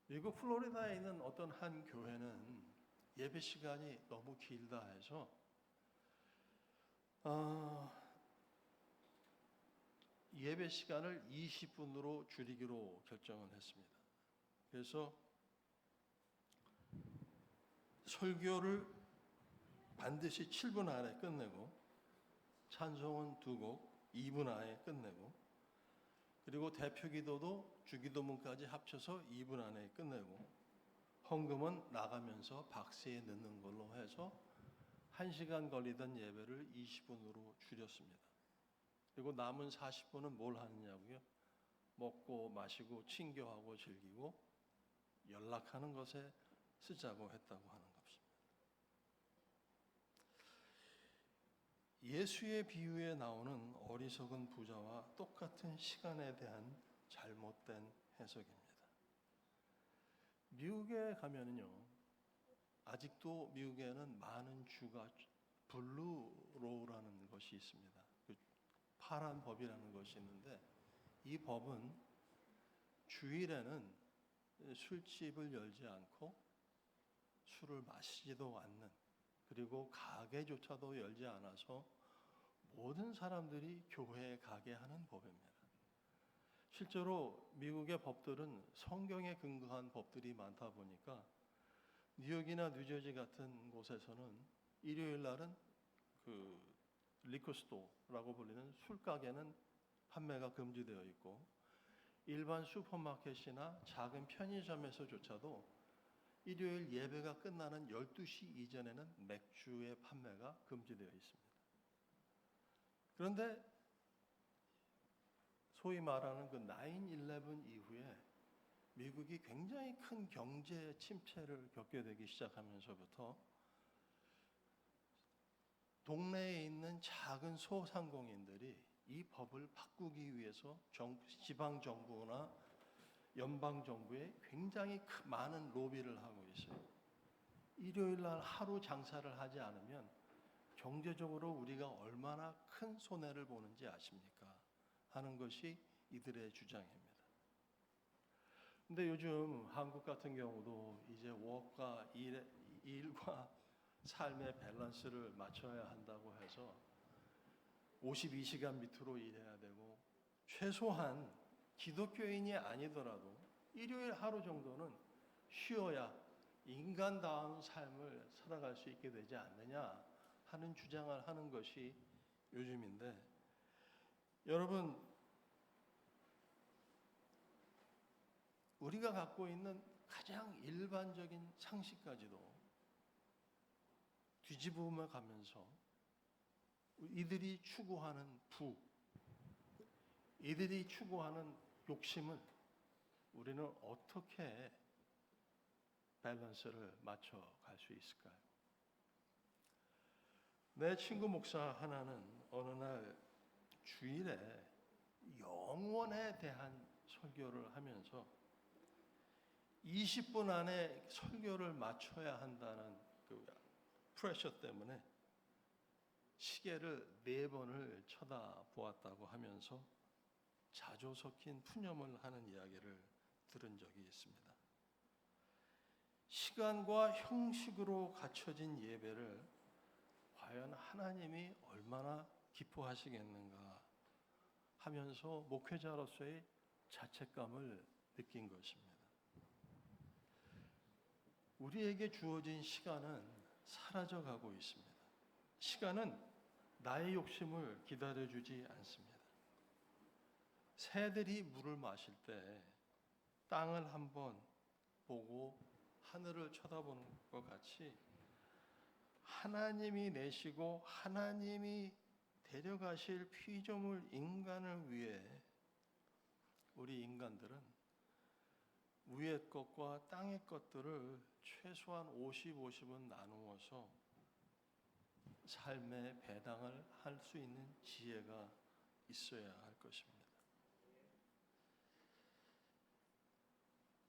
미국 플로리다에 있는 어떤 한 교회는 예배 시간이 너무 길다 해서 예배 시간을 20분으로 줄이기로 결정을 했습니다. 그래서 설교를 반드시 7분 안에 끝내고, 찬송은 2곡 2분 안에 끝내고, 그리고 대표기도도 주기도문까지 합쳐서 2분 안에 끝내고, 헌금은 나가면서 박스에 넣는 걸로 해서 1시간 걸리던 예배를 20분으로 줄였습니다. 그리고 남은 40분은 뭘 하느냐고요? 먹고 마시고 친교하고 즐기고 연락하는 것에 쓰자고 했다고 하는 것입니다. 예수의 비유에 나오는 어리석은 부자와 똑같은 시간에 대한 잘못된 해석입니다. 미국에 가면은요, 아직도 미국에는 많은 주가 블루로우라는 것이 있습니다. 파란 법이라는 것이 있는데, 이 법은 주일에는 술집을 열지 않고 술을 마시지도 않는, 그리고 가게조차도 열지 않아서 모든 사람들이 교회에 가게 하는 법입니다. 실제로 미국의 법들은 성경에 근거한 법들이 많다 보니까 뉴욕이나 뉴저지 같은 곳에서는 일요일 날은 리커스토어라고 불리는 술가게는 판매가 금지되어 있고, 일반 슈퍼마켓이나 작은 편의점에서조차도 일요일 예배가 끝나는 12시 이전에는 맥주의 판매가 금지되어 있습니다. 그런데 소위 말하는 9/11 이후에 미국이 굉장히 큰 경제 침체를 겪게 되기 시작하면서부터 동네에 있는 작은 소상공인들이 이 법을 바꾸기 위해서 지방정부나 연방정부에 굉장히 많은 로비를 하고 있어요. 일요일 날 하루 장사를 하지 않으면 경제적으로 우리가 얼마나 큰 손해를 보는지 아십니까? 하는 것이 이들의 주장입니다. 근데 요즘 한국 같은 경우도 이제 워크와 일과 삶의 밸런스를 맞춰야 한다고 해서 52시간 밑으로 일해야 되고, 최소한 기독교인이 아니더라도 일요일 하루 정도는 쉬어야 인간다운 삶을 살아갈 수 있게 되지 않느냐 하는 주장을 하는 것이 요즘인데, 여러분, 우리가 갖고 있는 가장 일반적인 상식까지도 뒤집어 가면서 이들이 추구하는 이들이 추구하는 욕심을 우리는 어떻게 밸런스를 맞춰갈 수 있을까요? 내 친구 목사 하나는 어느 날 주일에 영원에 대한 설교를 하면서 20분 안에 설교를 마쳐야 한다는 프레셔 때문에 시계를 4번을 쳐다보았다고 하면서 자조 섞인 푸념을 하는 이야기를 들은 적이 있습니다. 시간과 형식으로 갖춰진 예배를 과연 하나님이 얼마나 기뻐하시겠는가 하면서 목회자로서의 자책감을 느낀 것입니다. 우리에게 주어진 시간은 사라져가고 있습니다. 시간은 나의 욕심을 기다려주지 않습니다. 새들이 물을 마실 때 땅을 한번 보고 하늘을 쳐다보는 것 같이 하나님이 내시고 하나님이 데려가실 피조물 인간을 위해 우리 인간들은 위의 것과 땅의 것들을 최소한 50-50은 나누어서 삶의 배당을 할 수 있는 지혜가 있어야 할 것입니다.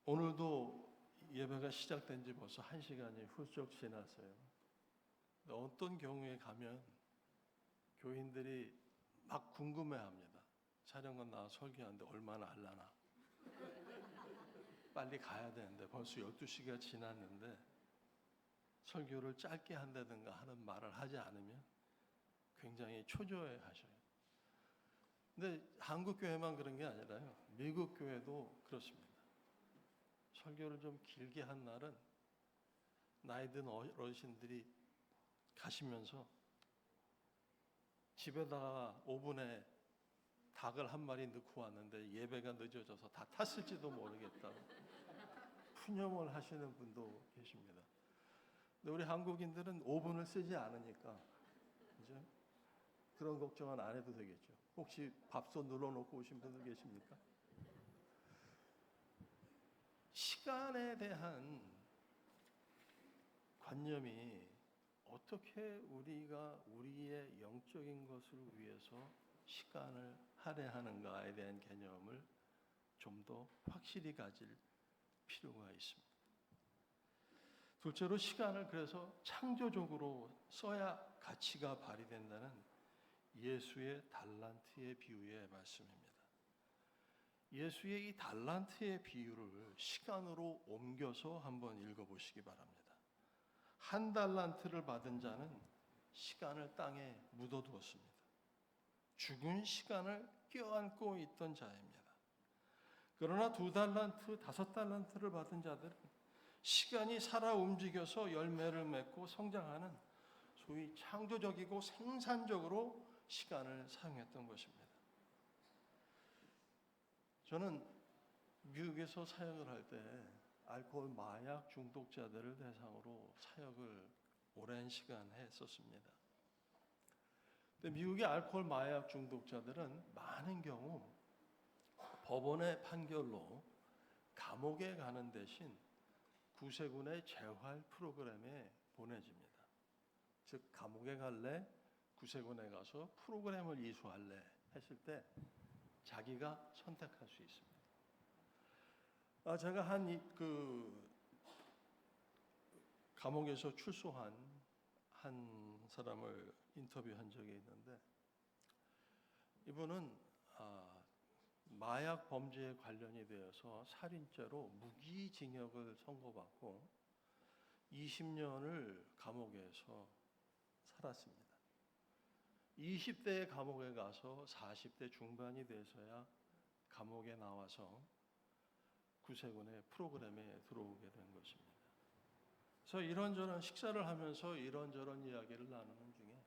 오늘도 예배가 시작된 지 벌써 1시간이 훌쩍 지났어요. 어떤 경우에 가면 교인들이 막 궁금해합니다. 촬영관 나와 설교하는데 얼마나 할라나. 빨리 가야 되는데 벌써 12시가 지났는데 설교를 짧게 한다든가 하는 말을 하지 않으면 굉장히 초조해 하셔요. 근데 한국 교회만 그런 게 아니라요. 미국 교회도 그렇습니다. 설교를 좀 길게 한 날은 나이 든 어르신들이 가시면서 집에다가 오븐에 닭을 한 마리 넣고 왔는데 예배가 늦어져서 다 탔을지도 모르겠다고 푸념을 하시는 분도 계십니다. 근데 우리 한국인들은 오븐을 쓰지 않으니까 그죠? 그런 걱정은 안 해도 되겠죠. 혹시 밥솥 눌러놓고 오신 분들 계십니까? 시간에 대한 관념이 어떻게 우리가 우리의 영적인 것을 위해서 시간을 할애하는가에 대한 개념을 좀 더 확실히 가질 필요가 있습니다. 둘째로 시간을 그래서 창조적으로 써야 가치가 발휘된다는 예수의 달란트의 비유의 말씀입니다. 예수의 이 달란트의 비유를 시간으로 옮겨서 한번 읽어보시기 바랍니다. 한 달란트를 받은 자는 시간을 땅에 묻어두었습니다. 죽은 시간을 껴안고 있던 자입니다. 그러나 2달란트, 5달란트를 받은 자들은 시간이 살아 움직여서 열매를 맺고 성장하는 소위 창조적이고 생산적으로 시간을 사용했던 것입니다. 저는 미국에서 사역을 할 때 알코올 마약 중독자들을 대상으로 사역을 오랜 시간 했었습니다. 근데 미국의 알코올 마약 중독자들은 많은 경우 법원의 판결로 감옥에 가는 대신 구세군의 재활 프로그램에 보내집니다. 즉 감옥에 갈래? 구세군에 가서 프로그램을 이수할래? 했을 때 자기가 선택할 수 있습니다. 제가 감옥에서 출소한 한 사람을 인터뷰한 적이 있는데 이분은 마약 범죄에 관련이 되어서 살인죄로 무기징역을 선고받고 20년을 감옥에서 살았습니다. 20대에 감옥에 가서 40대 중반이 돼서야 감옥에 나와서 구세군의 프로그램에 들어오게 된 것입니다. 그래서 이런저런 식사를 하면서 이런저런 이야기를 나누는 중에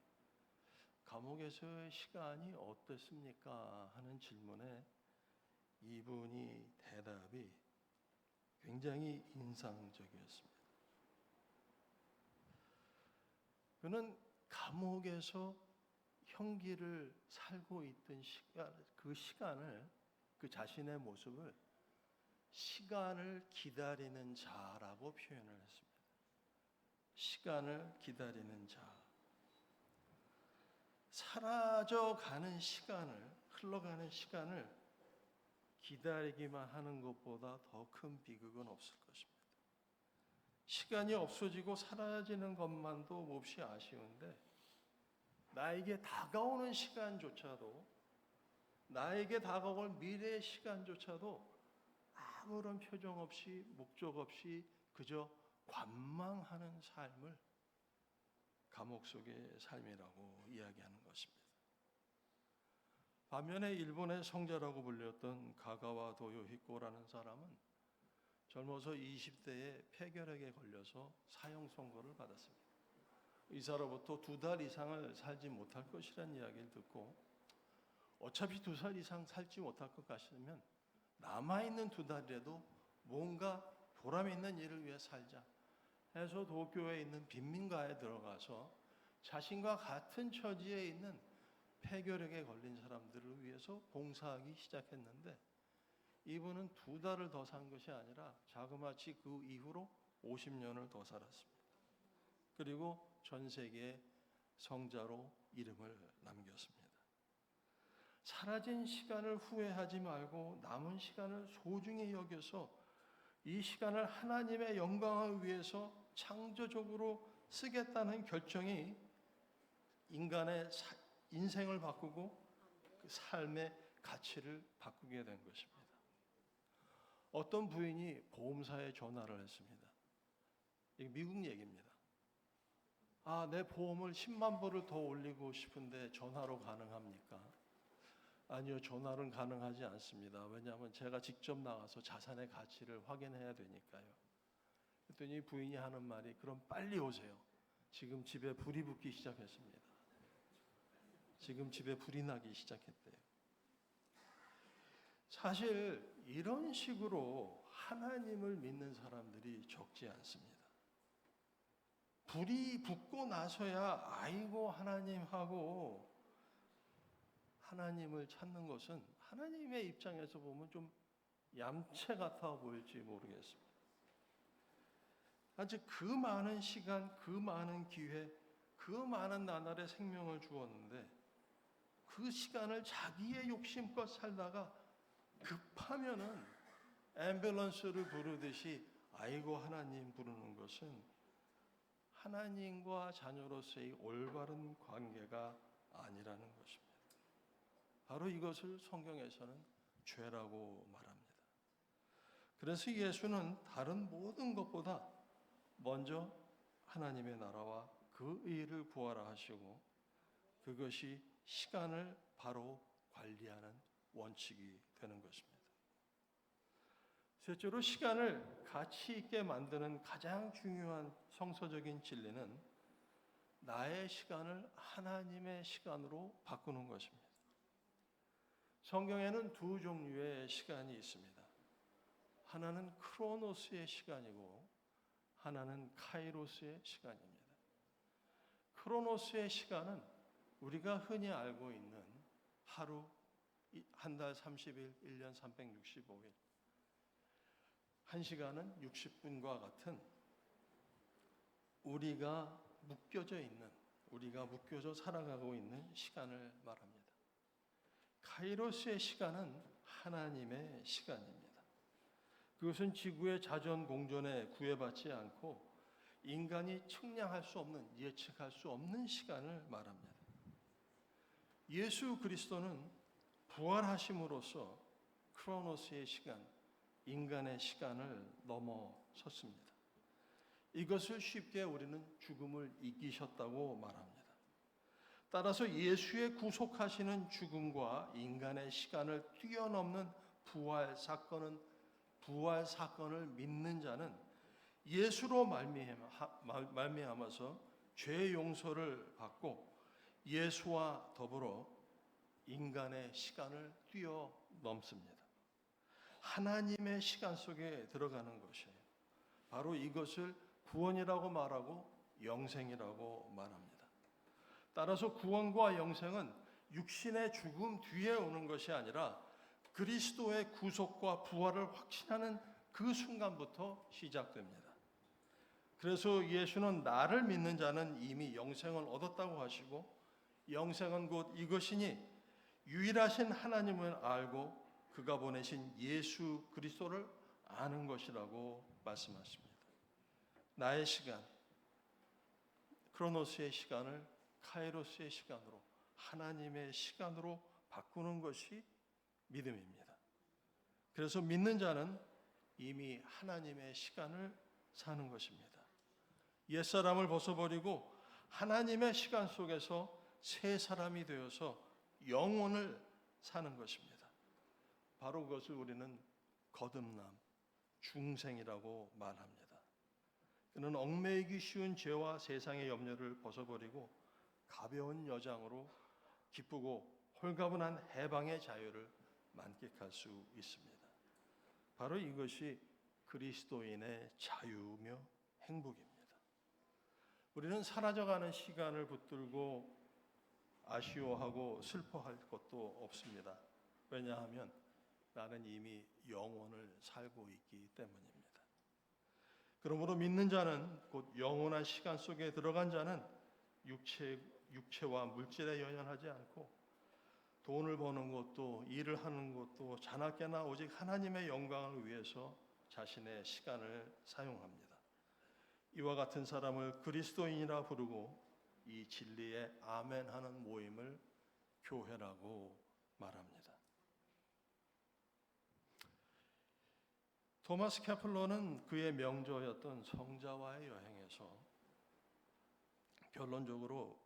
감옥에서의 시간이 어땠습니까? 하는 질문에 이분이 대답이 굉장히 인상적이었습니다. 그는 감옥에서 형기를 살고 있던 그 시간을, 그 자신의 모습을 시간을 기다리는 자라고 표현을 했습니다. 시간을 기다리는 자. 사라져가는 시간을, 흘러가는 시간을 기다리기만 하는 것보다 더 큰 비극은 없을 것입니다. 시간이 없어지고 사라지는 것만도 몹시 아쉬운데 나에게 다가오는 시간조차도, 나에게 다가올 미래의 시간조차도 아무런 표정 없이 목적 없이 그저 관망하는 삶을 감옥 속의 삶이라고 이야기하는 것입니다. 반면에 일본의 성자라고 불렸던 가가와 도요히코라는 사람은 젊어서 20대에 폐결핵에 걸려서 사형 선고를 받았습니다. 의사로부터 2달 이상을 살지 못할 것이라는 이야기를 듣고 어차피 2살 이상 살지 못할 것 같으면 남아있는 2달이라도 뭔가 보람 있는 일을 위해 살자 해서 도쿄에 있는 빈민가에 들어가서 자신과 같은 처지에 있는 폐결핵에 걸린 사람들을 위해서 봉사하기 시작했는데 이분은 2달을 더 산 것이 아니라 자그마치 그 이후로 50년을 더 살았습니다. 그리고 전 세계의 성자로 이름을 남겼습니다. 사라진 시간을 후회하지 말고 남은 시간을 소중히 여겨서 이 시간을 하나님의 영광을 위해서 창조적으로 쓰겠다는 결정이 인간의 인생을 바꾸고 그 삶의 가치를 바꾸게 된 것입니다. 어떤 부인이 보험사에 전화를 했습니다. 이게 미국 얘기입니다. 내 보험을 10만 불을 더 올리고 싶은데 전화로 가능합니까? 아니요, 전화는 가능하지 않습니다. 왜냐하면 제가 직접 나가서 자산의 가치를 확인해야 되니까요. 그랬더니 부인이 하는 말이 그럼 빨리 오세요. 지금 집에 불이 붙기 시작했습니다. 지금 집에 불이 나기 시작했대요. 사실 이런 식으로 하나님을 믿는 사람들이 적지 않습니다. 불이 붙고 나서야 아이고 하나님 하고 하나님을 찾는 것은 하나님의 입장에서 보면 좀 얌체 같아 보일지 모르겠습니다. 아직 그 많은 시간, 그 많은 기회, 그 많은 나날의 생명을 주었는데 그 시간을 자기의 욕심껏 살다가 급하면은 앰뷸런스를 부르듯이 아이고 하나님 부르는 것은 하나님과 자녀로서의 올바른 관계가 아니라는 것입니다. 바로 이것을 성경에서는 죄라고 말합니다. 그래서 예수는 다른 모든 것보다 먼저 하나님의 나라와 그 의를 구하라 하시고 그것이 시간을 바로 관리하는 원칙이 되는 것입니다. 셋째로 시간을 가치 있게 만드는 가장 중요한 성서적인 진리는 나의 시간을 하나님의 시간으로 바꾸는 것입니다. 성경에는 2 종류의 시간이 있습니다. 하나는 크로노스의 시간이고 하나는 카이로스의 시간입니다. 크로노스의 시간은 우리가 흔히 알고 있는 하루, 한 달 30일, 1년 365일. 1시간은 60분과 같은 우리가 묶여져 살아가고 있는 시간을 말합니다. 카이로스의 시간은 하나님의 시간입니다. 그것은 지구의 자전공전에 구애받지 않고 인간이 측량할 수 없는, 예측할 수 없는 시간을 말합니다. 예수 그리스도는 부활하심으로써 크로노스의 시간, 인간의 시간을 넘어섰습니다. 이것을 쉽게 우리는 죽음을 이기셨다고 말합니다. 따라서 예수의 구속하시는 죽음과 인간의 시간을 뛰어넘는 부활 사건을 믿는 자는 예수로 말미암아서 죄 용서를 받고 예수와 더불어 인간의 시간을 뛰어넘습니다. 하나님의 시간 속에 들어가는 것이에요. 바로 이것을 구원이라고 말하고 영생이라고 말합니다. 따라서 구원과 영생은 육신의 죽음 뒤에 오는 것이 아니라 그리스도의 구속과 부활을 확신하는 그 순간부터 시작됩니다. 그래서 예수는 나를 믿는 자는 이미 영생을 얻었다고 하시고 영생은 곧 이것이니 유일하신 하나님을 알고 그가 보내신 예수 그리스도를 아는 것이라고 말씀하십니다. 나의 시간, 크로노스의 시간을 카이로스의 시간으로, 하나님의 시간으로 바꾸는 것이 믿음입니다. 그래서 믿는 자는 이미 하나님의 시간을 사는 것입니다. 옛사람을 벗어버리고 하나님의 시간 속에서 새 사람이 되어서 영혼을 사는 것입니다. 바로 그것을 우리는 거듭남, 중생이라고 말합니다. 그는 얽매이기 쉬운 죄와 세상의 염려를 벗어버리고 가벼운 여장으로 기쁘고 홀가분한 해방의 자유를 만끽할 수 있습니다. 바로 이것이 그리스도인의 자유며 행복입니다. 우리는 사라져가는 시간을 붙들고 아쉬워하고 슬퍼할 것도 없습니다. 왜냐하면 나는 이미 영원을 살고 있기 때문입니다. 그러므로 믿는 자는 곧 영원한 시간 속에 들어간 자는 육체와 물질에 연연하지 않고 돈을 버는 것도 일을 하는 것도 자나깨나 오직 하나님의 영광을 위해서 자신의 시간을 사용합니다. 이와 같은 사람을 그리스도인이라 부르고 이 진리에 아멘하는 모임을 교회라고 말합니다. 토마스 케플러는 그의 명저였던 성자와의 여행에서 결론적으로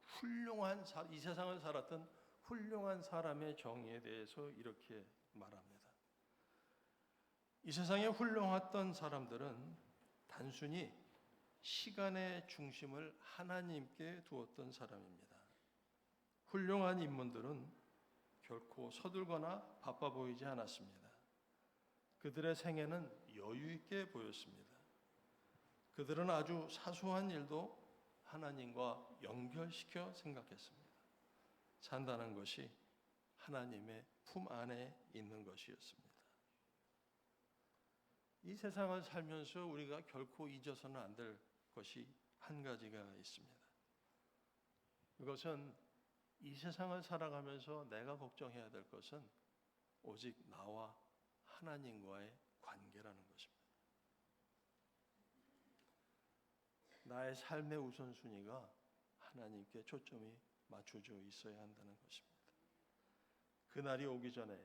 이 세상을 살았던 훌륭한 사람의 정의에 대해서 이렇게 말합니다. 이 세상에 훌륭했던 사람들은 단순히 시간의 중심을 하나님께 두었던 사람입니다. 훌륭한 인물들은 결코 서둘거나 바빠 보이지 않았습니다. 그들의 생애는 여유 있게 보였습니다. 그들은 아주 사소한 일도 하나님과 연결시켜 생각했습니다. 산다는 것이 하나님의 품 안에 있는 것이었습니다. 이 세상을 살면서 우리가 결코 잊어서는 안 될 것이 한 가지가 있습니다. 그것은 이 세상을 살아가면서 내가 걱정해야 될 것은 오직 나와 하나님과의 관계라는 것입니다. 나의 삶의 우선순위가 하나님께 초점이 맞춰져 있어야 한다는 것입니다. 그날이 오기 전에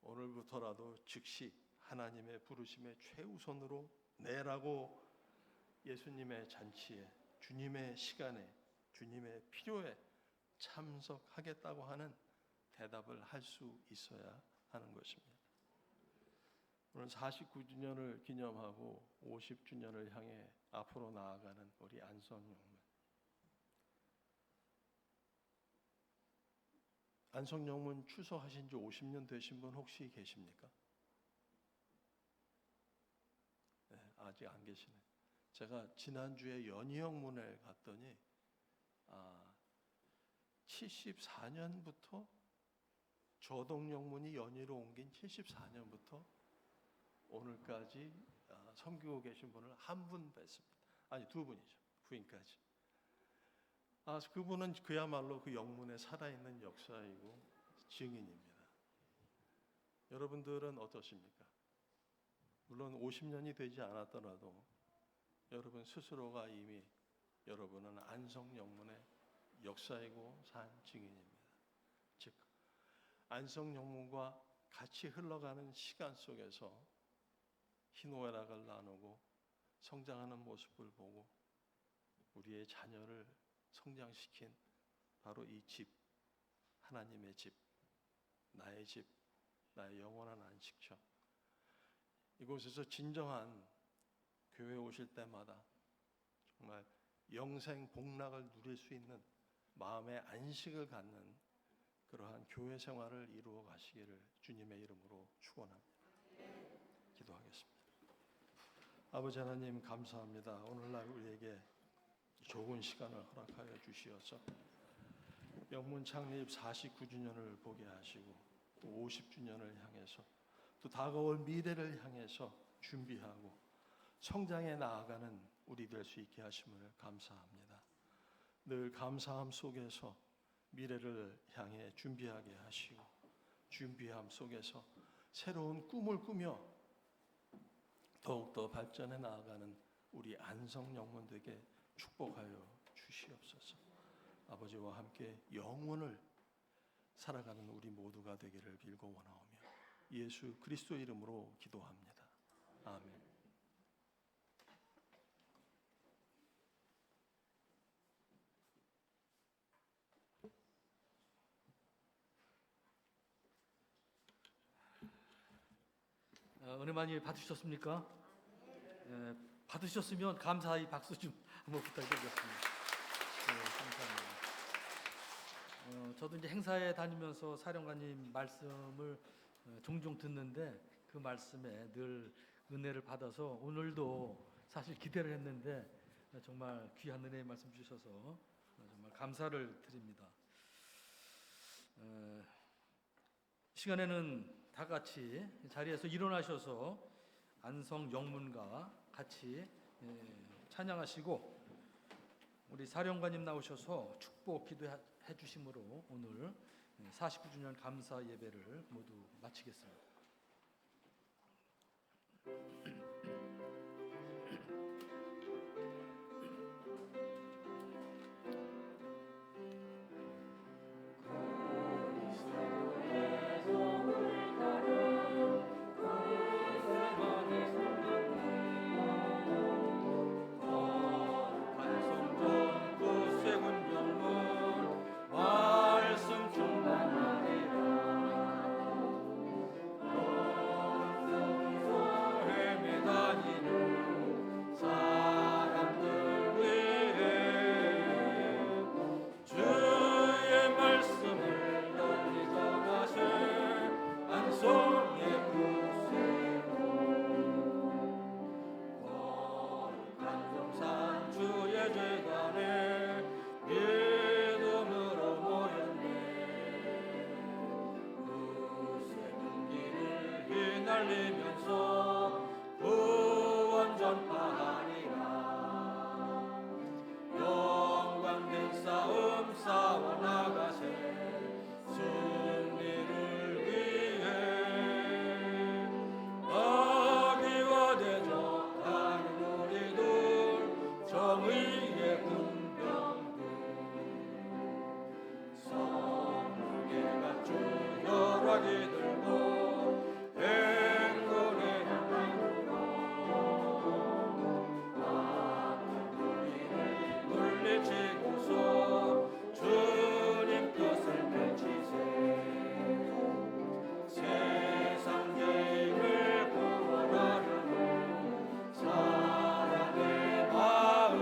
오늘부터라도 즉시 하나님의 부르심의 최우선으로 내라고 예수님의 잔치에, 주님의 시간에, 주님의 필요에 참석하겠다고 하는 대답을 할 수 있어야 하는 것입니다. 오늘 49주년을 기념하고 50주년을 향해 앞으로 나아가는 우리 안성영문. 안성영문 추서하신 지 50년 되신 분 혹시 계십니까? 네, 아직 안 계시네. 제가 지난주에 연희영문에 갔더니 74년부터 저동영문이 연희로 옮긴 74년부터 오늘까지 섬기고 계신 분을 한 분 뵀습니다. 아니, 두 분이죠. 부인까지. 그분은 그야말로 그 영문에 살아있는 역사이고 증인입니다. 여러분들은 어떠십니까? 물론 50년이 되지 않았더라도 여러분 스스로가 이미 여러분은 안성영문의 역사이고 산 증인입니다. 즉 안성영문과 같이 흘러가는 시간 속에서 희노애락을 나누고 성장하는 모습을 보고 우리의 자녀를 성장시킨 바로 이 집, 하나님의 집, 나의 집, 나의 영원한 안식처. 이곳에서 진정한 교회 오실 때마다 정말 영생 복락을 누릴 수 있는 마음의 안식을 갖는 그러한 교회 생활을 이루어 가시기를 주님의 이름으로 축원합니다. 기도하겠습니다. 아버지 하나님 감사합니다. 오늘날 우리에게 좋은 시간을 허락하여 주시어서 영문 창립 49주년을 보게 하시고 또 50주년을 향해서 또 다가올 미래를 향해서 준비하고 성장해 나아가는 우리 될 수 있게 하심을 감사합니다. 늘 감사함 속에서 미래를 향해 준비하게 하시고 준비함 속에서 새로운 꿈을 꾸며 더욱더 발전해 나아가는 우리 안성영문들에게 축복하여 주시옵소서. 아버지와 함께 영원을 살아가는 우리 모두가 되기를 빌고 원하오며 예수 그리스도 이름으로 기도합니다. 아멘. 은혜 많이 받으셨습니까? 받으셨으면 감사의 박수 좀 한번 부탁드리겠습니다. 감사합니다. 저도 이제 행사에 다니면서 사령관님 말씀을 종종 듣는데 그 말씀에 늘 은혜를 받아서 오늘도 사실 기대를 했는데 정말 귀한 은혜의 말씀 주셔서 정말 감사를 드립니다. 시간에는 다 같이 자리에서 일어나셔서 안성 영문과 같이 찬양하시고 우리 사령관님 나오셔서 축복 기도해 주심으로 오늘 49주년 감사 예배를 모두 마치겠습니다. 휘날리면서 구원 전파하리라. 영광된 싸움 싸워 나가세 승리를 위해. 마귀와 대적하는 우리들 정의의 군병들 선하게 갖춘 혈화기 들고 주님 뜻을 펼치세. 세상 죄인을 구원하려는 사랑의 마음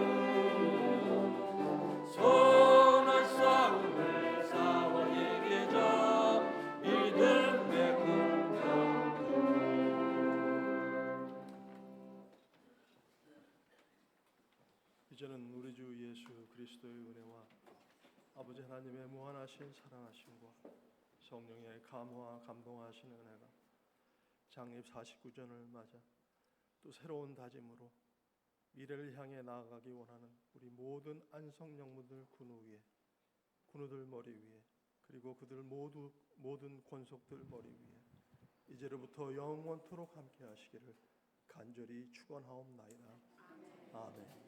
선한 싸움을 싸워 이기자 믿음의 군병들. 이제는 우리 주 예수 그리스도의 은혜와 아버지 하나님의 무한하신 사랑하심과 성령의 감화와 감동하신 은혜가 장립 49전을 맞아 또 새로운 다짐으로 미래를 향해 나아가기 원하는 우리 모든 안성 영문들 군우들 머리 위에 그리고 그들 모든 권속들 머리 위에 이제로부터 영원토록 함께 하시기를 간절히 축원하옵나이다. 아멘.